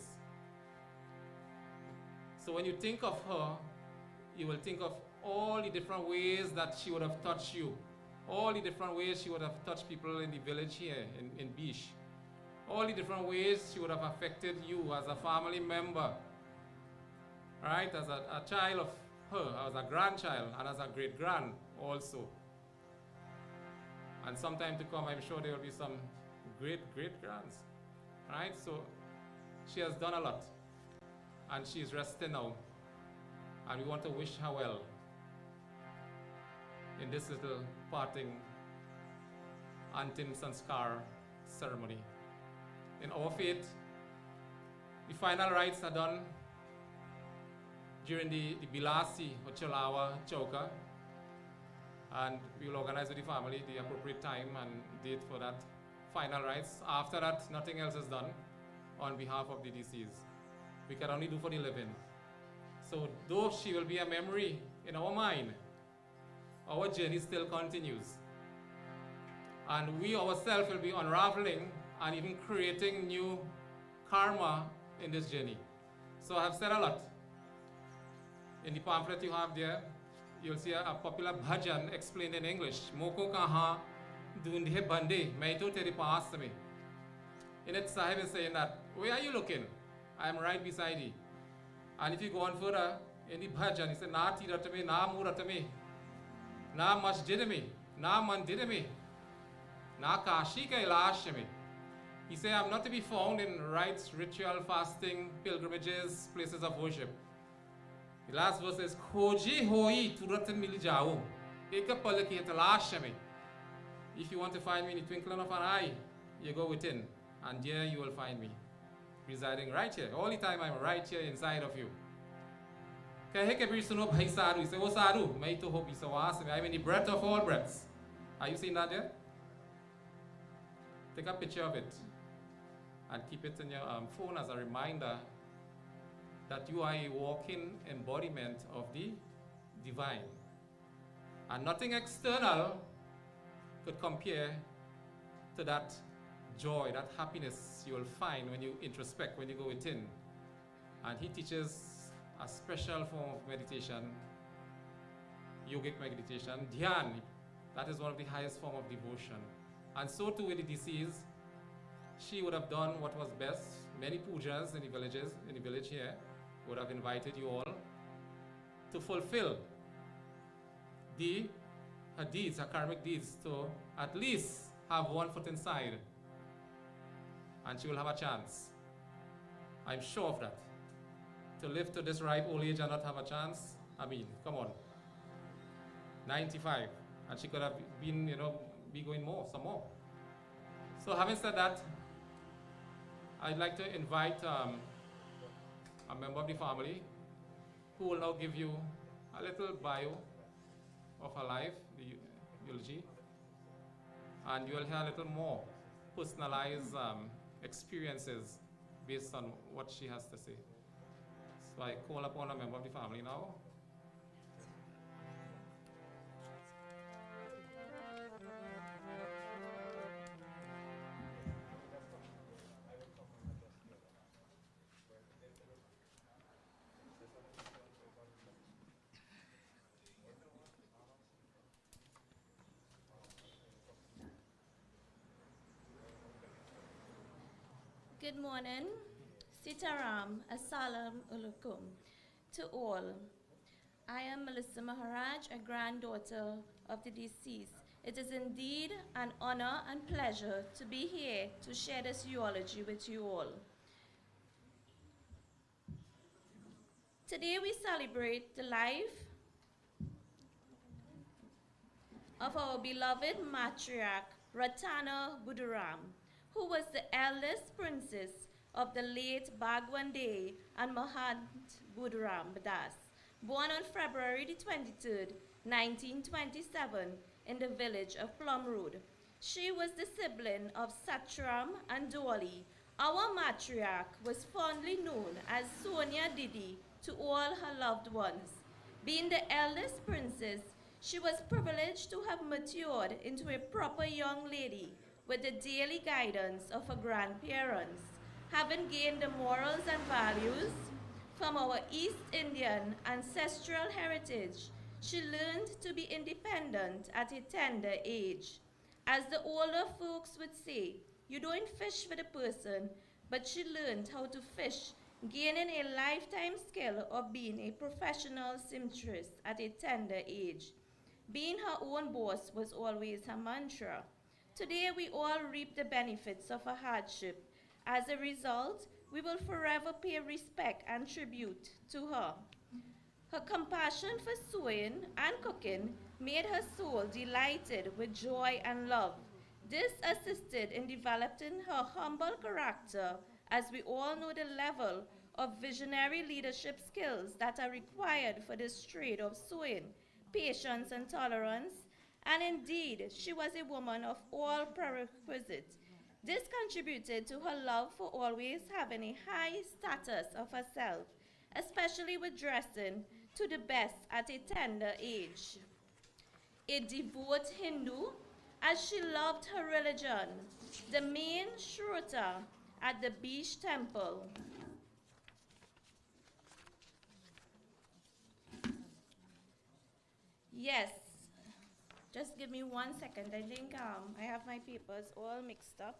So when you think of her, you will think of all the different ways that she would have touched you, all the different ways she would have touched people in the village here in Biche, all the different ways she would have affected you as a family member, right? As a child of her, as a grandchild, and as a great-grand also. And sometime to come, I'm sure there will be some great-great-grands, right? So she has done a lot, and she's resting now, and we want to wish her well in this little parting Antim Sanskar ceremony. In our faith, the final rites are done during the Bilasi or Chalawa Chowka, and we will organize with the family the appropriate time and date for that final rites. After that, nothing else is done on behalf of the deceased. We can only do for the living. So though she will be a memory in our mind, our journey still continues. And we ourselves will be unraveling and even creating new karma in this journey. So I have said a lot. In the pamphlet you have there, you'll see a popular bhajan explained in English. Moko kaha dundhe bande, maito teri paas me. In it, Sahib is saying that, where are you looking? I am right beside you. And if you go on further, in the bhajan, he said, na tiratame, na muratame, na masjidame, na mandirame, na kashi kailashame. He said, I'm not to be found in rites, ritual, fasting, pilgrimages, places of worship. The last verse says, Khoji hoi turatan mil jao. Eka palaki etalashame. If you want to find me in the twinkling of an eye, you go within, and there you will find me, residing right here. All the time I'm right here inside of you. I'm in the breath of all breaths. Are you seeing that there? Take a picture of it and keep it in your phone as a reminder that you are a walking embodiment of the divine. And nothing external could compare to that joy, that happiness you will find when you introspect, when you go within. And he teaches a special form of meditation, yogic meditation, dhyan. That is one of the highest form of devotion. And so too with the deceased, she would have done what was best. Many pujas in the village here, would have invited you all to fulfill her deeds, her karmic deeds, to at least have one foot inside, and she will have a chance. I'm sure of that. To live to this ripe old age and not have a chance, I mean, come on. 95, and she could have been, be going some more. So having said that, I'd like to invite a member of the family who will now give you a little bio of her life, the eulogy, and you will hear a little more personalized experiences based on what she has to say. So I call upon a member of the family now. Good morning, Sitaram, Assalam Alaikum to all. I am Melissa Maharaj, a granddaughter of the deceased. It is indeed an honor and pleasure to be here to share this eulogy with you all. Today we celebrate the life of our beloved matriarch, Rattana Budhooram, who was the eldest princess of the late Bhagwande and Mahant Budhooram Badas, born on February the 23rd, 1927, in the village of Plum Road. She was the sibling of Satram and Dolly. Our matriarch was fondly known as Sonia Didi to all her loved ones. Being the eldest princess, she was privileged to have matured into a proper young lady with the daily guidance of her grandparents. Having gained the morals and values from our East Indian ancestral heritage, she learned to be independent at a tender age. As the older folks would say, you don't fish with a person, but she learned how to fish, gaining a lifetime skill of being a professional seamstress at a tender age. Being her own boss was always her mantra. Today we all reap the benefits of her hardship. As a result, we will forever pay respect and tribute to her. Her compassion for sewing and cooking made her soul delighted with joy and love. This assisted in developing her humble character, as we all know the level of visionary leadership skills that are required for this trade of sewing, patience and tolerance, and indeed, she was a woman of all prerequisites. This contributed to her love for always having a high status of herself, especially with dressing to the best at a tender age. A devout Hindu, as she loved her religion, the main Shrota at the Biche temple. Yes, just give me 1 second. I think I have my papers all mixed up.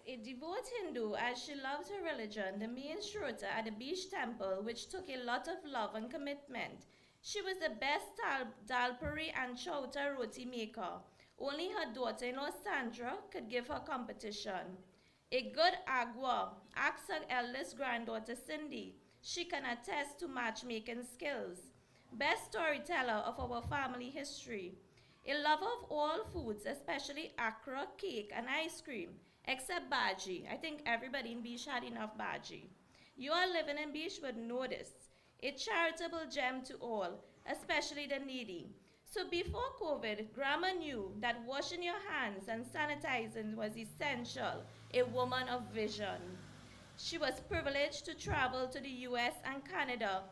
A devout Hindu, as she loved her religion, the main Shrota at the Biche temple, which took a lot of love and commitment. She was the best dalpuri and chowta roti maker. Only her daughter-in-law Sandra could give her competition. A good agua, asked her eldest granddaughter Cindy. She can attest to matchmaking skills. Best storyteller of our family history. A lover of all foods, especially akra, cake, and ice cream. Except bhaji. I think everybody in Biche had enough bhaji. You all living in Biche would know this. A charitable gem to all, especially the needy. So before COVID, Grandma knew that washing your hands and sanitizing was essential, a woman of vision. She was privileged to travel to the US and Canada.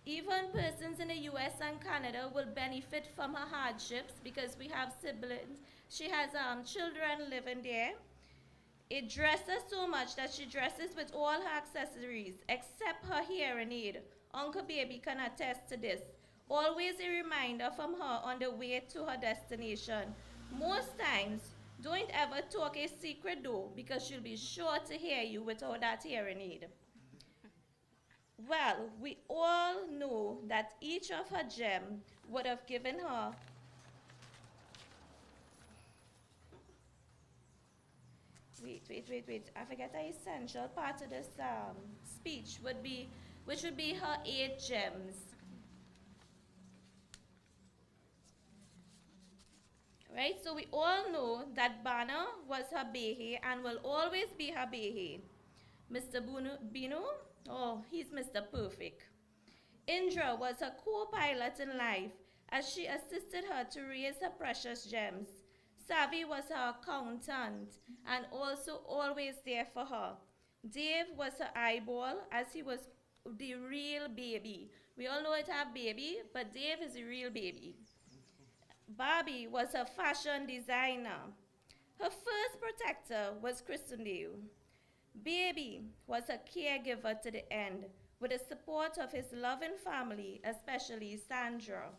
Even persons in the US and Canada will benefit from her hardships because we have siblings. She has children living there. It dresses so much that she dresses with all her accessories except her hearing aid. Uncle Baby can attest to this. Always a reminder from her on the way to her destination. Most times, don't ever talk a secret though, because she'll be sure to hear you without that hearing aid. Well, we all know that each of her gems would have given her Wait. I forget an essential part of this speech which would be her 8 gems. Right, so we all know that Bana was her behe and will always be her behe. Mr. Binu, oh, he's Mr. Perfect. Indra was her co-pilot in life as she assisted her to raise her precious gems. Savi was her accountant and also always there for her. Dave was her eyeball as he was the real baby. We all know it have baby, but Dave is the real baby. Barbie was a fashion designer. Her first protector was Christendale. Baby was a caregiver to the end, with the support of his loving family, especially Sandra.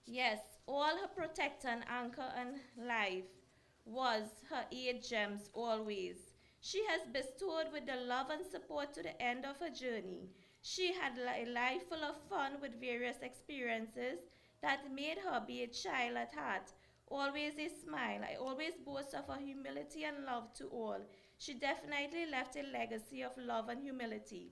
Yes, all her protector and anchor in life was her 8 gems always. She has bestowed with the love and support to the end of her journey. She had a life full of fun with various experiences that made her be a child at heart, always a smile. I always boast of her humility and love to all. She definitely left a legacy of love and humility.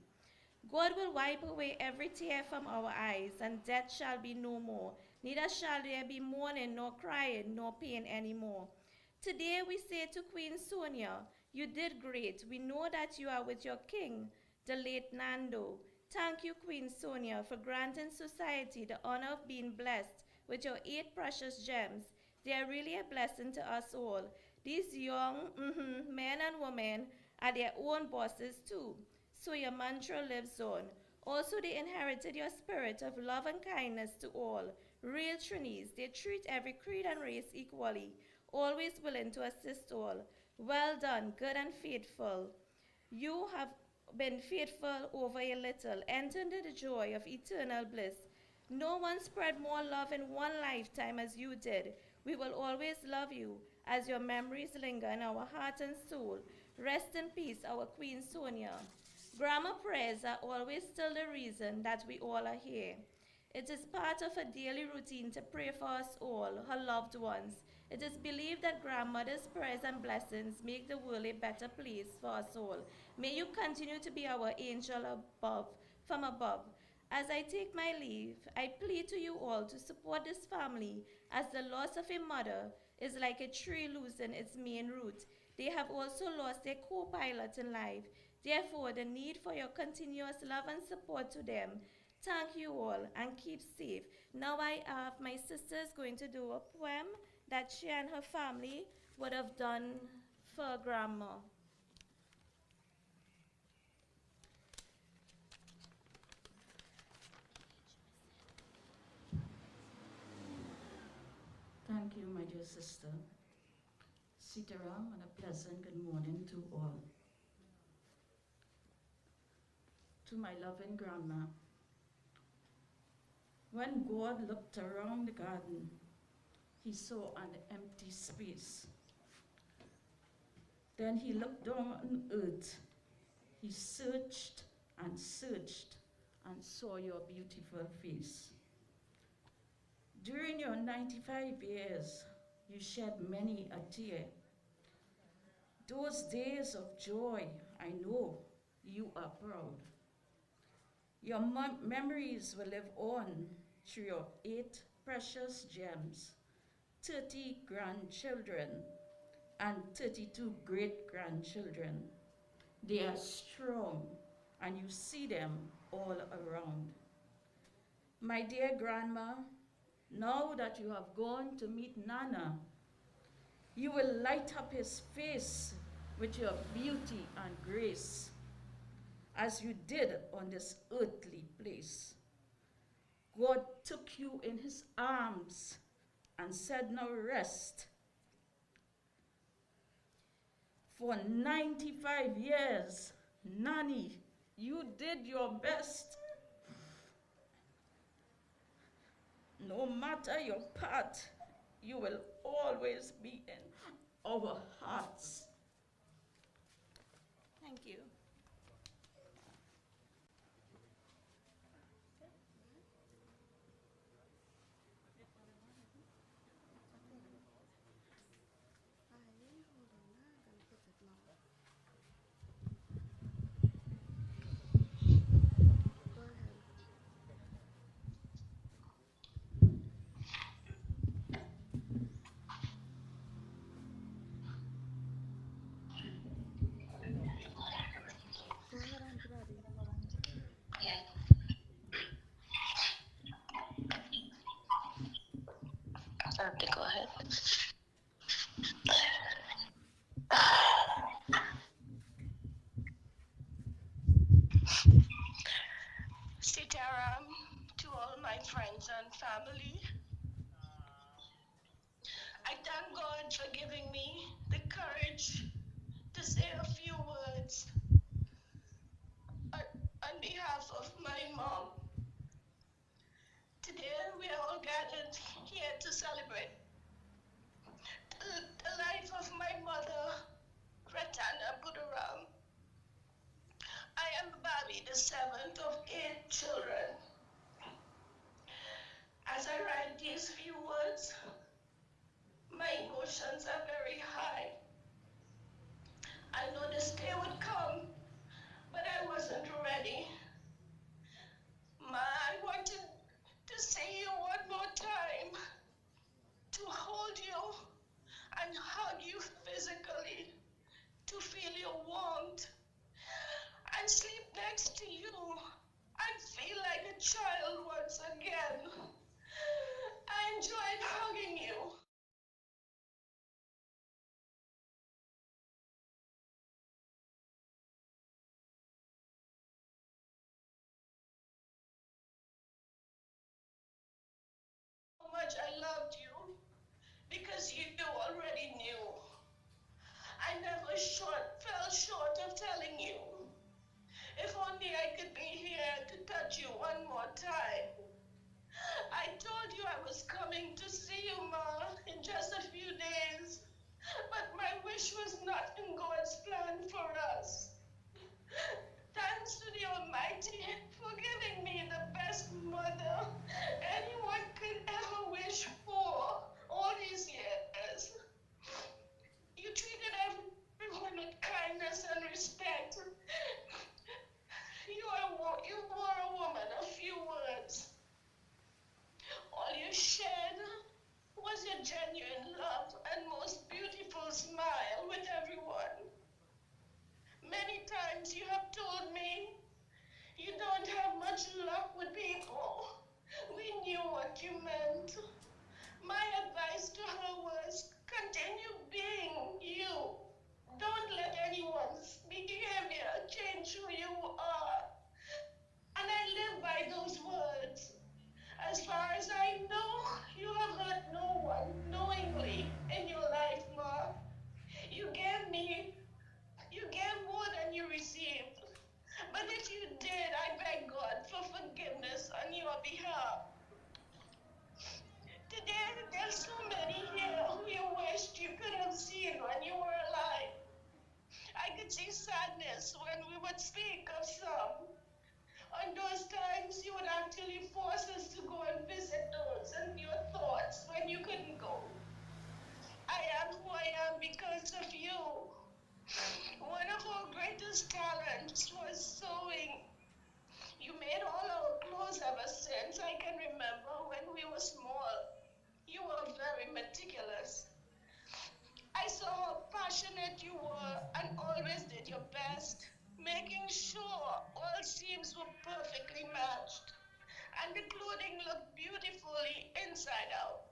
God will wipe away every tear from our eyes, and death shall be no more. Neither shall there be mourning, nor crying, nor pain anymore. Today we say to Queen Sonia, you did great. We know that you are with your king, the late Nando. Thank you, Queen Sonia, for granting society the honor of being blessed with your 8 precious gems. They are really a blessing to us all. These young men and women are their own bosses too. So your mantra lives on. Also, they inherited your spirit of love and kindness to all. Real Trinis, they treat every creed and race equally, always willing to assist all. Well done, good and faithful. You have been faithful over a little. Enter into the joy of eternal bliss. No one spread more love in one lifetime as you did. We will always love you as your memories linger in our heart and soul. Rest in peace, our Queen Sonia. Grammar prayers are always still the reason that we all are here. It is part of her daily routine to pray for us all, her loved ones. It is believed that grandmother's prayers and blessings make the world a better place for us all. May you continue to be our angel above, from above. As I take my leave, I plead to you all to support this family, as the loss of a mother is like a tree losing its main root. They have also lost their co-pilot in life. Therefore, the need for your continuous love and support to them. Thank you all and keep safe. Now I have my sisters going to do a poem that she and her family would have done for grandma. Thank you, my dear sister. Sitaram, and a pleasant good morning to all. To my loving grandma, when God looked around the garden, he saw an empty space. Then he looked down on earth. He searched and saw your beautiful face. During your 95 years, you shed many a tear. Those days of joy, I know you are proud. Your memories will live on through your 8 precious gems, 30 grandchildren, and 32 great-grandchildren. They are strong, and you see them all around. My dear grandma, now that you have gone to meet Nana, you will light up his face with your beauty and grace, as you did on this earthly place. God took you in his arms and said, now rest. For 95 years, Nani, you did your best. No matter your path, you will always be in our hearts. Thank you. Go ahead. friends and family. I thank God for giving me the courage to say a few words on behalf of my mom. Today we are all gathered here to celebrate the life of my mother, Rattana Budhooram. I am Bobby, the seventh of 8 children. As I write these few words, my emotions are very high. I know this day would come, but I wasn't ready. Ma, I wanted to see you one more time, to hold you and hug you physically, to feel your warmth and sleep next to you and feel like a child once again. I enjoyed hugging you. How much I loved you because you already knew. I never fell short of telling you. If only I could be here to touch you one more time. I told you I was coming to see you, Ma, in just a few days. But my wish was not in God's plan for us. Thanks to the Almighty for giving me the best mother anyone could ever wish for all these years. You treated everyone with kindness and respect. You were a woman of few words. All you shared was your genuine love and most beautiful smile with everyone. Many times you have told me you don't have much luck with people. We knew what you meant. My advice to her was continue being you. Don't let anyone's behavior change who you are. And I live by those words. As far as I know, you have hurt no one knowingly in your life, Ma. You gave more than you received. But if you did, I beg God for forgiveness on your behalf. Today, there's so many here who you wished you could have seen when you were alive. I could see sadness when we would speak of some. On those times, you would actually force us to go and visit those in your thoughts when you couldn't go. I am who I am because of you. One of our greatest talents was sewing. You made all our clothes ever since I can remember when we were small. You were very meticulous. I saw how passionate you were and always did your best, making sure all seams were perfectly matched and the clothing looked beautifully inside out.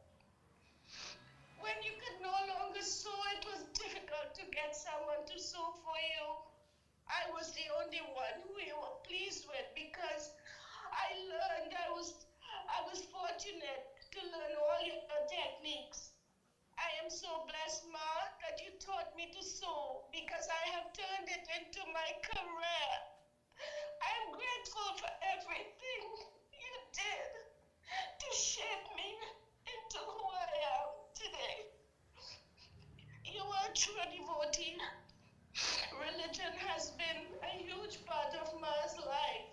When you could no longer sew, it was difficult to get someone to sew for you. I was the only one who you were pleased with because I was fortunate to learn all your techniques. I am so blessed, Ma, that you taught me to sew because I have turned it into my career. I am grateful for everything you did to shape me into who I am today. You are a true devotee. Religion has been a huge part of Ma's life.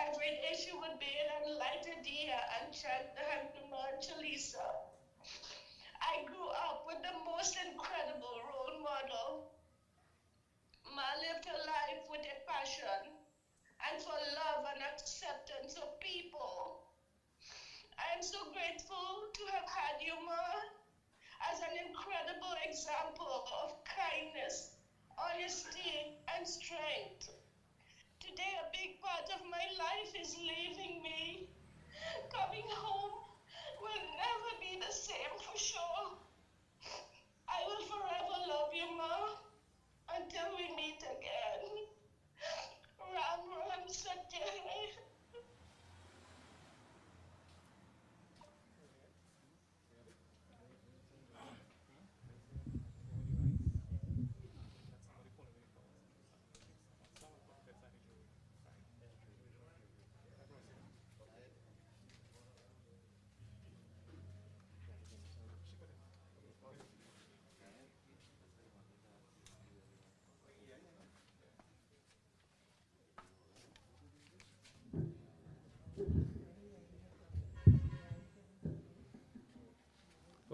Every day she would bathe and light a diya and chant the Hanuman Chalisa. I grew up with the most incredible role model. Ma lived her life with a passion and for love and acceptance of people. I am so grateful to have had you, Ma, as an incredible example of kindness, honesty, and strength. Today, a big part of my life is leaving me. Coming home will never be the same for sure. I will forever love you, Ma, until we meet again. Ram Ram Satya.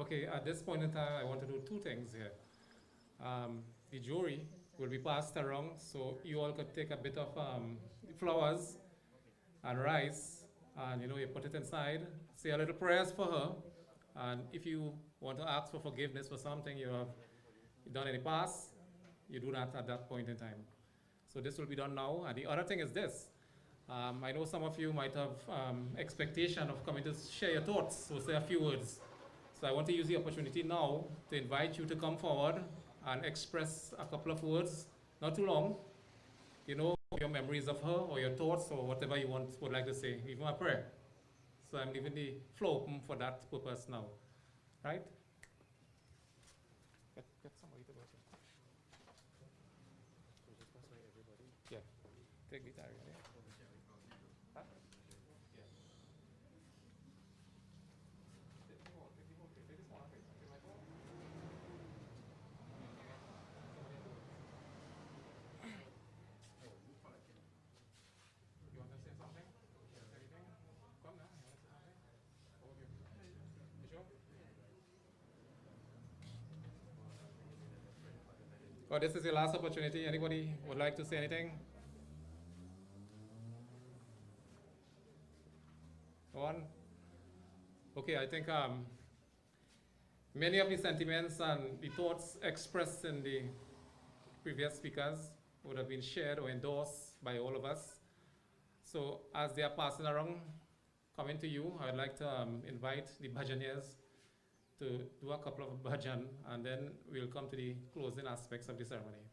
Okay, at this point in time, I want to do two things here. The jury will be passed around, so you all could take a bit of flowers and rice, and you put it inside, say a little prayers for her, and if you want to ask for forgiveness for something you have done in the past, you do that at that point in time. So this will be done now, and the other thing is this. I know some of you might have expectation of coming to share your thoughts, so say a few words. So I want to use the opportunity now to invite you to come forward and express a couple of words, not too long, your memories of her or your thoughts or whatever you would like to say, even a prayer. So I'm leaving the floor open for that purpose now, right? Get somebody to go to. Yeah, take the diary. Yeah. Huh? Yeah. You want to say something? Anything? Come now. You want to say something? Over here. You sure? Oh, this is your last opportunity. Anybody would like to say anything? One? Okay, I think many of the sentiments and the thoughts expressed in the previous speakers would have been shared or endorsed by all of us. So as they are passing around, coming to you, I'd like to invite the bhajaniers to do a couple of bhajan, and then we'll come to the closing aspects of the ceremony.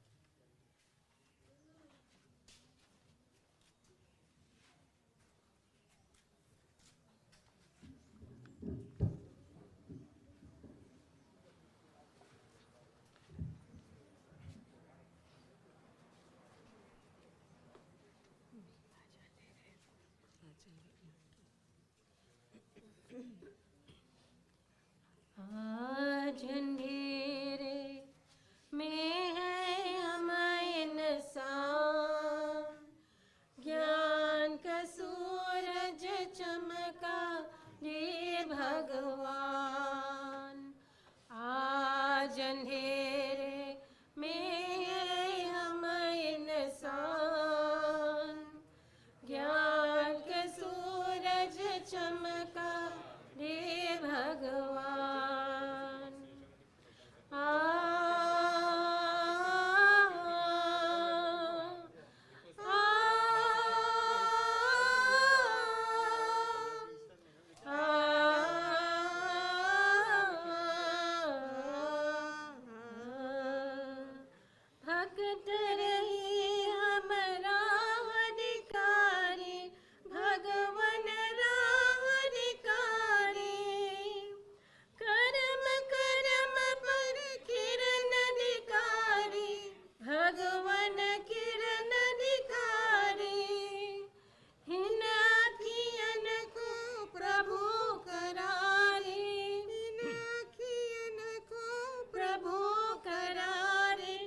आज अंधेरे में है हम इंसान, ज्ञान का सूरज चमका दे भगवान। आज अंधेरे में है हम इंसान, ज्ञान का सूरज चमका दे भगवान। भक्त रही हमरा अधिकारी, भगवन राह अधिकारी। कर्म कर्म पर किरण अधिकारी, भगवन किरण अधिकारी। हिन अखियन को प्रभु करारे, हिन अखियन को प्रभु करारे।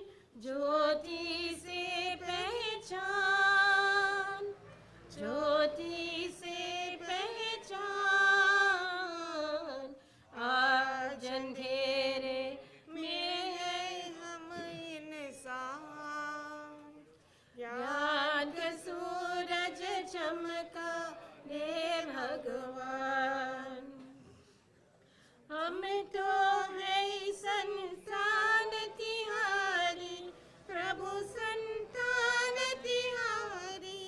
ज्योति से पहचान, ज्योति से पहचान। आज अंधेरे में है हम इंसान, ज्ञान का सूरज चमका दे भगवान। हम तो है संतान तिहारी, प्रभु संतान तिहारी।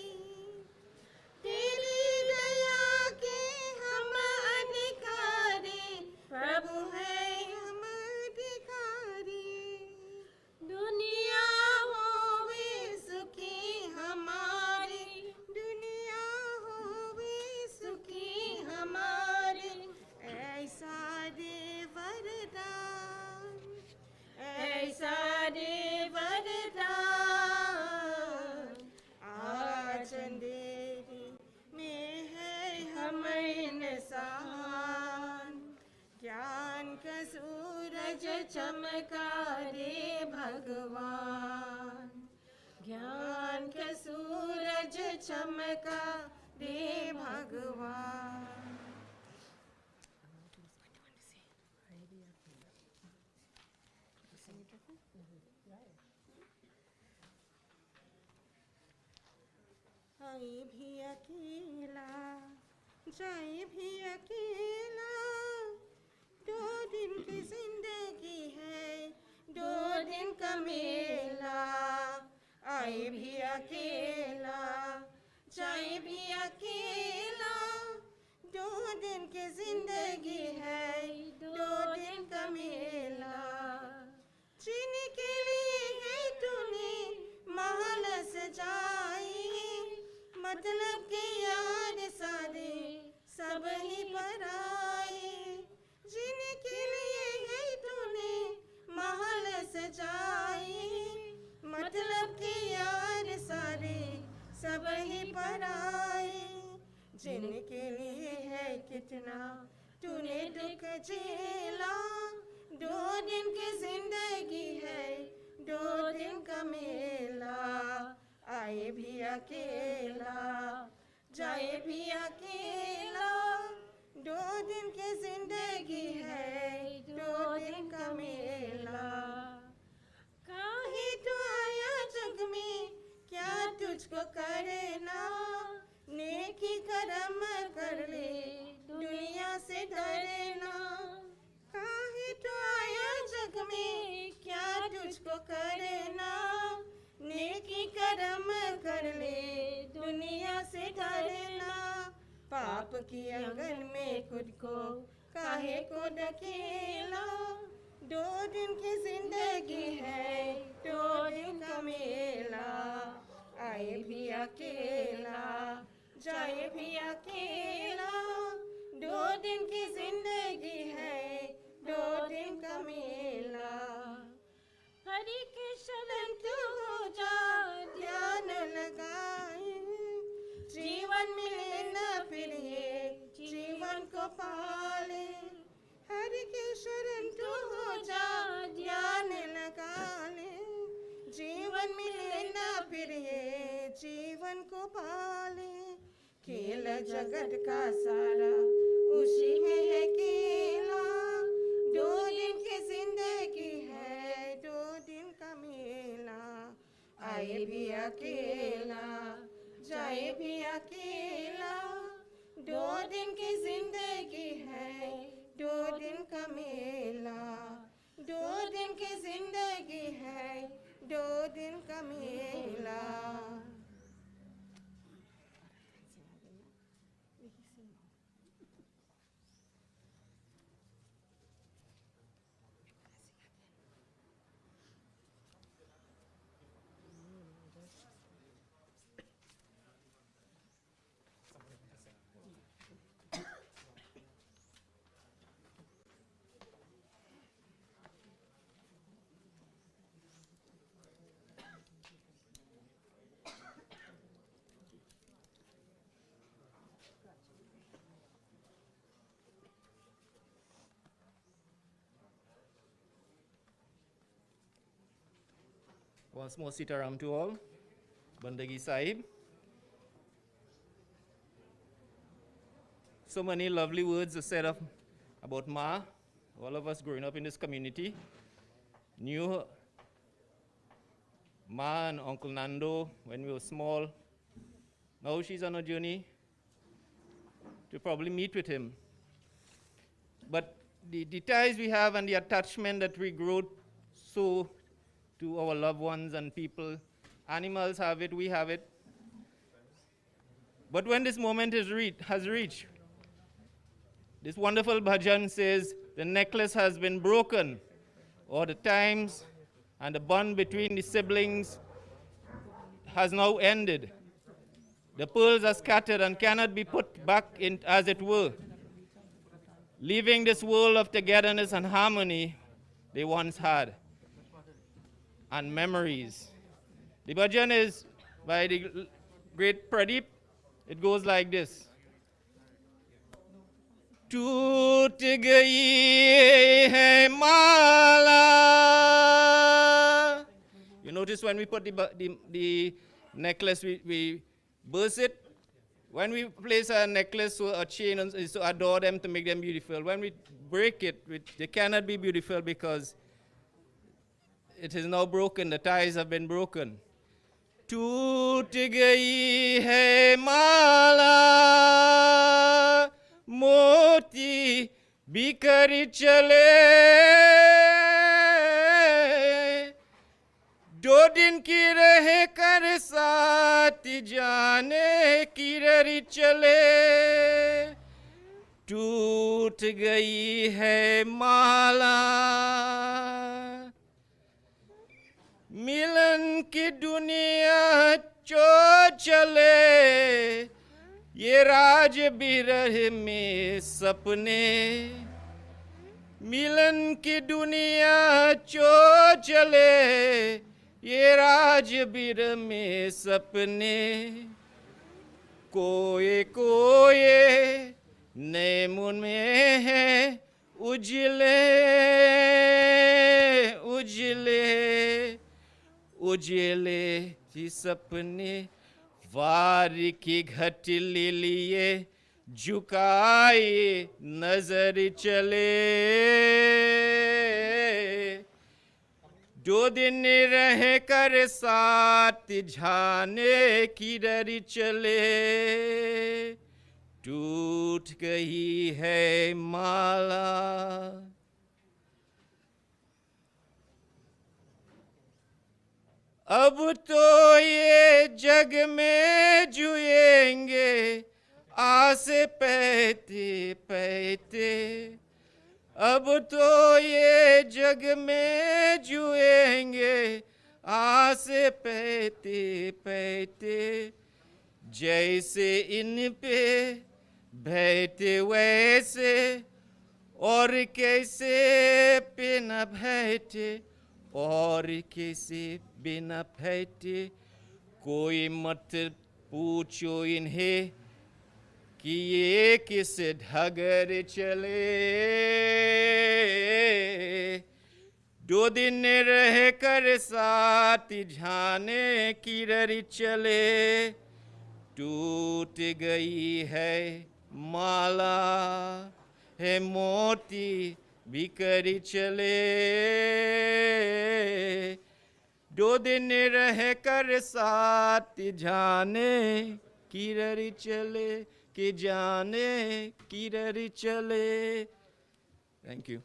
तेरी दया के हम अधिकारी, प्रभु है हम अधिकारी। दुनिया होवे सुखी हमारी, दुनिया होवे सुखी हमारी। ऐसा दे वरदान, ऐसा दे वरदान। आज अंधेरे में है हम इंसान, ज्ञान का सूरज चमका दे भगवान। ज्ञान का सूरज चमका दे भगवान। आई भी अकेला जाए भी अकेला, 2 दिन की जिंदगी है 2 दिन का मेला। आए भी अकेला जाए भी अकेला, 2 दिन की जिंदगी है 2 दिन का मेला। जीने के लिए है तूने महल सजाई, मतलब के यार सारे सब ही पराए। जीने के लिए है तूने महल सजाई, मतलब के यार सारे सब ही पराए। जिनके लिए है कितना तूने दुख झेला, 2 दिन की जिंदगी है 2 दिन का मेला। आए भी अकेला जाए भी अकेला, 2 दिन की जिंदगी है 2 दिन का मेला। काहे तो आया जग में क्या तुझको करना, नेकी करम कर ले दुनिया से डरना। काहे तो आया जग में क्या तुझको करना, नेकी करम कर ले दुनिया से डरना। पाप की आंगन में खुद को काहे को ढकेला, 2 दिन की जिंदगी है 2 दिन का मेला। आए भी अकेला जाए भी अकेला, 2 दिन की जिंदगी है 2 दिन का मेला। हरि के शरण तू हो जा ध्यान लगाए, जीवन मिले न फिर ये जीवन को पाले। हरि के शरण तू हो जा ध्यान लगा ले, जीवन मिले न फिर ये जीवन को पाले। खेल जगत का सारा उसी में है खेला, 2 दिन की जिंदगी है 2 दिन का मेला। आए भी अकेला जाए भी अकेला, 2 दिन की जिंदगी है 2 दिन का मेला। 2 दिन की जिंदगी है 2 दिन का मेला। Once more, Sitaram to all. Bandagi Sahib. So many lovely words are said about Ma. All of us growing up in this community knew Ma and Uncle Nando when we were small. Now she's on a journey to probably meet with him. But the ties we have and the attachment that we grow so to our loved ones and people, animals have it, we have it. But when this moment has reached, this wonderful bhajan says, the necklace has been broken, or the times and the bond between the siblings has now ended. The pearls are scattered and cannot be put back in as it were, leaving this world of togetherness and harmony they once had, and memories. The bhajan is by the great Pradeep. It goes like this. टूट गई है माला. You notice when we put the necklace, we burst it. When we place a necklace or a chain is to adore them, to make them beautiful. When we break it, they cannot be beautiful because it is now broken. The ties have been broken. टूट गई है माला मोती बिखर चले दो दिन की रह कर साथ जाने की रही चले टूट गई है माला मिलन की दुनिया जो चले ये राज बिरह में सपने मिलन की दुनिया जो चले ये राज बिरह में सपने कोए कोए नए मन में है उजले उजले उजले ही सपने वार की घटली लिए झुकाए नजर चले दो दिन रह कर साथ जाने की डर चले टूट गई है माला अब तो ये जग में जुएंगे आस पैते पैते अब तो ये जग में जुएंगे आस पैते पैते जैसे इन पे बैठे वैसे और कैसे पे न बैठे और किसी बिना बैठे कोई मत पूछो इन्हें कि ये किस ढगर चले दो दिन रह कर साथ जाने की रही चले टूट गई है माला है मोती बिखरी चले दो दिन रह कर साथ जाने की रही चले कि जाने की रही चले thank you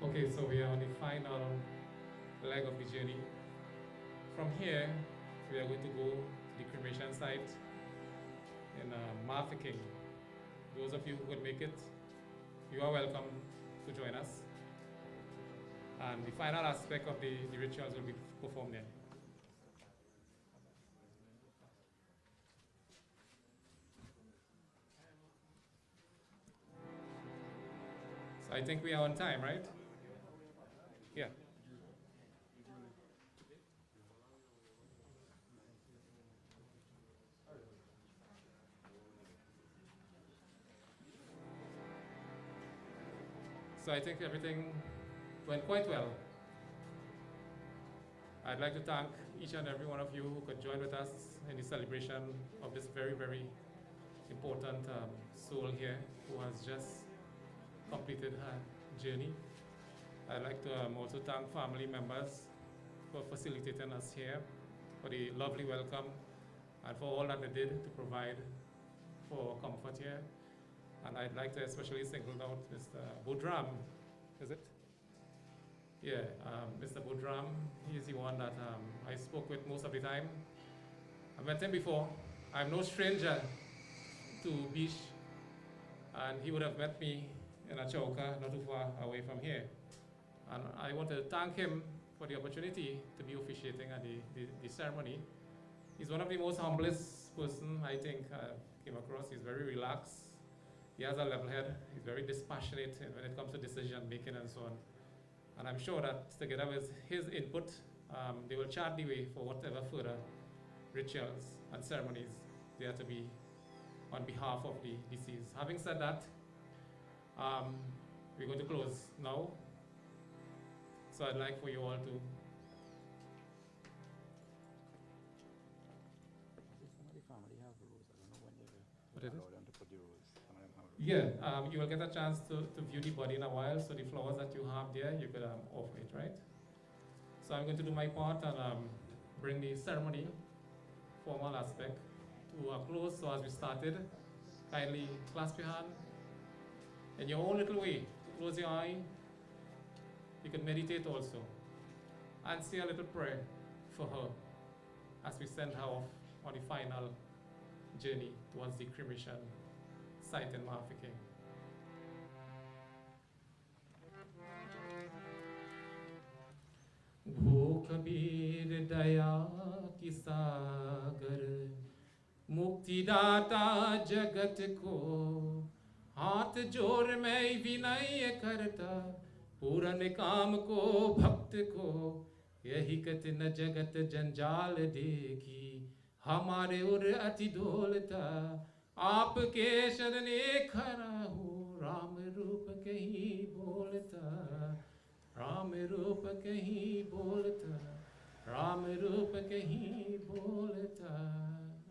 Okay, so we are on the final leg of the journey. From here, we are going to go to the cremation site in Martha. Those of you who could make it, you are welcome to join us. And the final aspect of the rituals will be performed there. So I think we are on time, right? Yeah. So I think everything went quite well. I'd like to thank each and every one of you who could join with us in the celebration of this very, very important soul here who has just completed her journey. I'd like to also thank family members for facilitating us here, for the lovely welcome, and for all that they did to provide for comfort here. And I'd like to especially single out Mr. Budhooram, is it? Yeah, Mr. Budhooram, he's the one that I spoke with most of the time. I met him before. I'm no stranger to Biche, and he would have met me in a chauka not too far away from here. And I want to thank him for the opportunity to be officiating at the ceremony. He's one of the most humblest person I think I've came across. He's very relaxed. He has a level head. He's very dispassionate when it comes to decision making and so on. And I'm sure that together with his input, they will chart the way for whatever further rituals and ceremonies there are to be on behalf of the deceased. Having said that, we're going to close now. So I'd like for you all to What is it? Yeah, you will get a chance to view the body in a while. So the flowers that you have there, you could offer it, right? So I'm going to do my part and bring the ceremony, formal aspect, to a close. So as we started, kindly clasp your hand in your own little way. Close your eye. You can meditate also and say a little prayer for her as we send her off on the final journey towards the cremation site in Mafike. Bho kabir daya ki sagar mukti data jagat ko हाथ जोड़ मैं विनय करता पूरन काम को भक्त को यही कत न जगत जंजाल देखी हमारे उर अति डोलता आपके शरणे खरा हूँ राम रूप कहीं बोलता राम रूप कहीं बोलता राम रूप कहीं बोलता.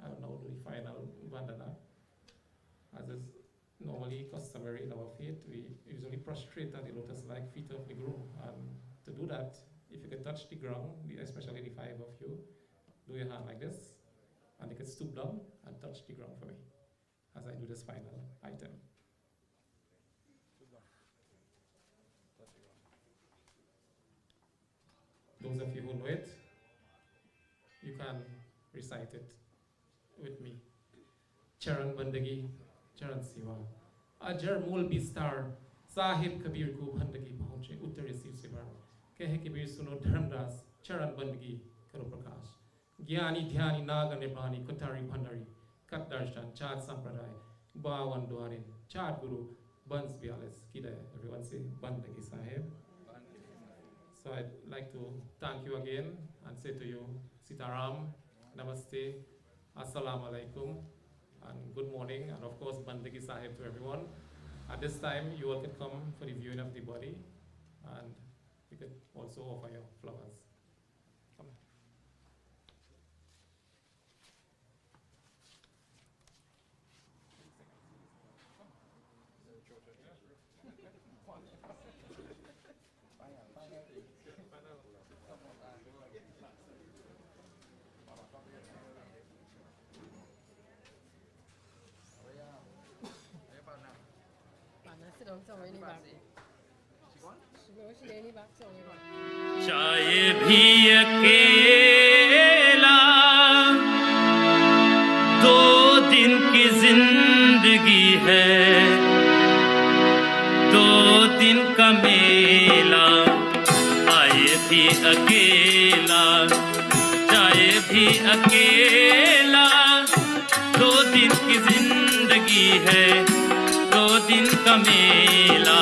I will now do the final vandana. As is normally customary in our faith, we usually prostrate at the lotus-like feet of the groom. And to do that, if you can touch the ground, especially the five of you, do your hand like this, and you can stoop down and touch the ground for me as I do this final item. Those of you who know it, you can recite it with me. Charan Bandagi, Charan Siva. Ajar Mul Bistar, Sahib Kabir Ko Bandagi Pahunche, Uttari Siv Sivar. Kehe Kabir Suno Dharmdas, Charan Bandagi, Karo Prakash. Gyani Dhyani Naga Nibhani, Kutari Bhandari, Kat Darshan, Chad Sampradaya, Bawan Dwarin, Chad Guru, Bans Bialis, Kida. Everyone say Bandagi Sahib. So I'd like to thank you again and say to you, Sitaram, Namaste, Assalamu Alaikum, and good morning, and of course, Bandagi Sahib to everyone. At this time, you all can come for the viewing of the body, and you can also offer your flowers. Come on. चाहे भी अकेला 2 दिन की जिंदगी है 2 दिन का मेला आए भी अकेला जाए भी अकेला 2 दिन की जिंदगी है 2 दिन का मेला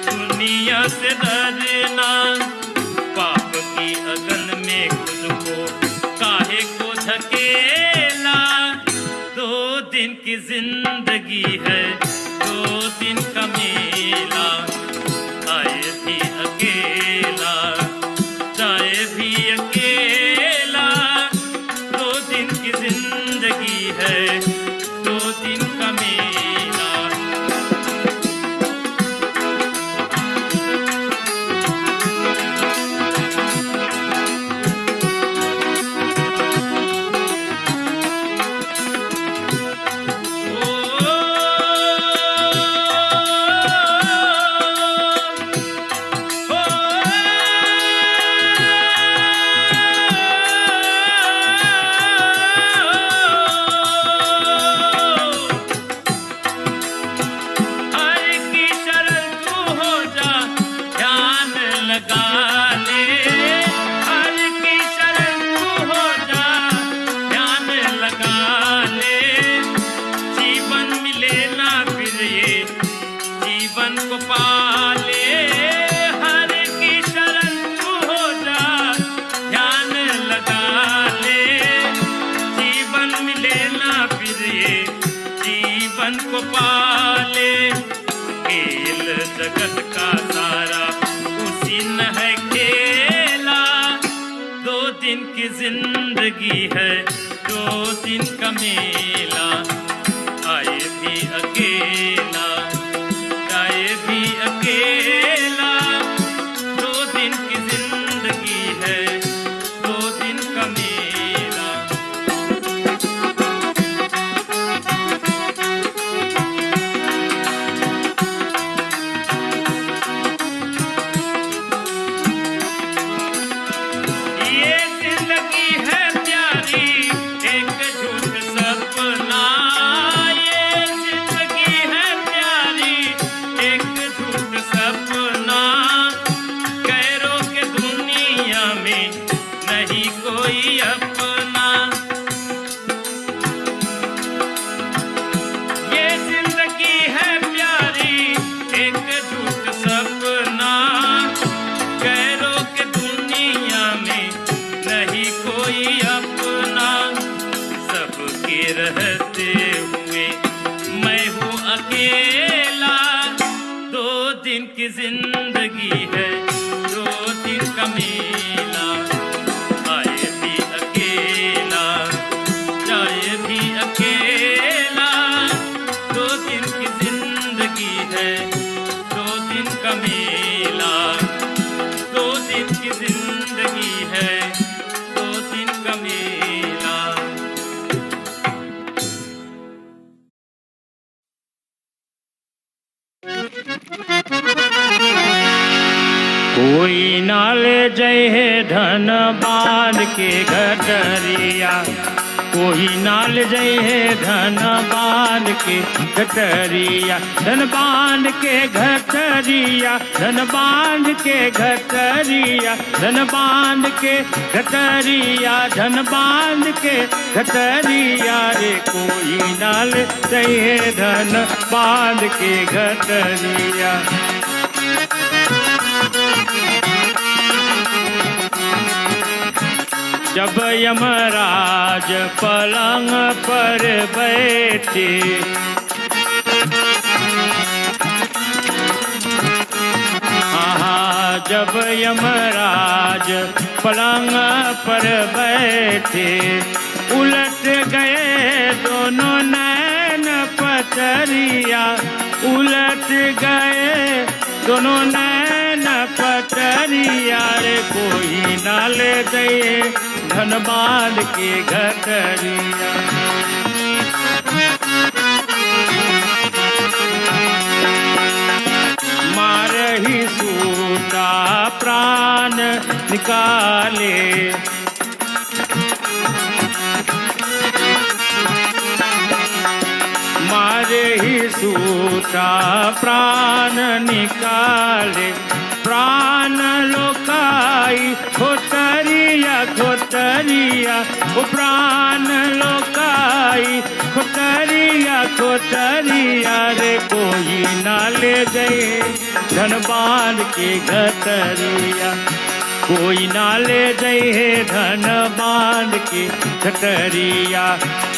दुनिया से डरना, पाप की अगन में खुद को काहे को धकेला। 2 दिन की जिंदगी है, 2 दिन का मेला, आए भी अकेला जाए भी अकेला। 2 दिन की जिंदगी है, 2 दिन का मेला। को पाले। खेल जगत का सारा उसी न है खेला। 2 दिन की जिंदगी है, 2 दिन का मेला, आए भी अकेला जाए भी अकेला। 2 दिन की जिंदगी है, 2 दिन का मेला। रहते हुए मैं हूँ अकेला। 2 दिन की जिंदगी है, 2 दिन का मेला, आए भी अकेला जाए भी अकेला। 2 दिन की जिंदगी है, 2 दिन का मेला, 2 दिन की जिंदगी है, 2 दिन का मेला। कोई नाल जय है धन बांध के घटरिया, कोई नाल जय है धन बांध के घटरिया, धन बांध के घटरिया, धन बांध के घटरिया, धन बांध के घटरिया, धन बांध के घटरिया रे। कोई नाल जय है धन बांध के घटरिया। जब यमराज पलंग पर बैठे, जब यमराज पलंग पर बैठे, उलट गए दोनों नैन पतरिया, उलट गए दोनों नैन पतरिया रे। कोई नाल दे धन बांध के घटरिया। मारही सूता प्राण निकाले, मारही सूता प्राण निकाले, प्राण लोकाई खोतरिया खोतरिया, ओ प्राण लोकाई खोतरिया खोतरिया। गटरिया रे कोई ना ले जाए धन बांध के गटरिया कोई ना ले जाए धन बांध के गटरिया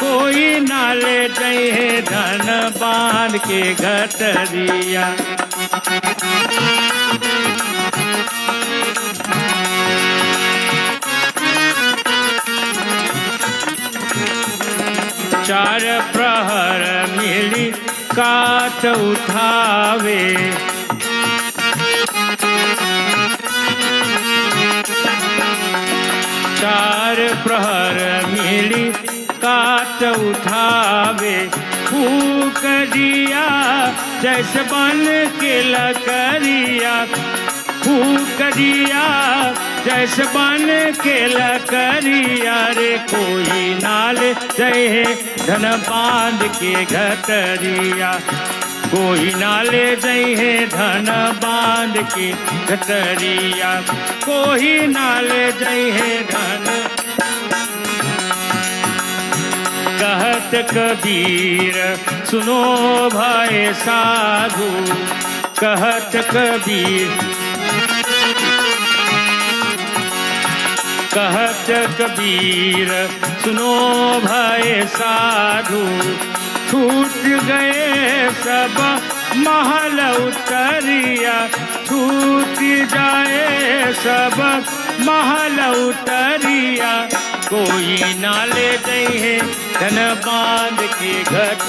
कोई ना ले जाए धन बांध के गटरिया चार प्रहर मिली काट उठावे चार प्रहर मिली काट उठावे फूक दिया जैसे बन के लकड़िया फूक दिया जैसे बन के लकड़िया रे कोई नाल जय धन बांध के गटरिया कोई नाले जइहे धन बांध के गटरिया कोई नाले जइहे धन कहत कबीर सुनो भाई साधु कहत कबीर कहत कबीर सुनो भाई साधु छूट गए सब महल उतरिया छूट जाए सब महल उतरिया कोई नाले जइहे धन बांध के घट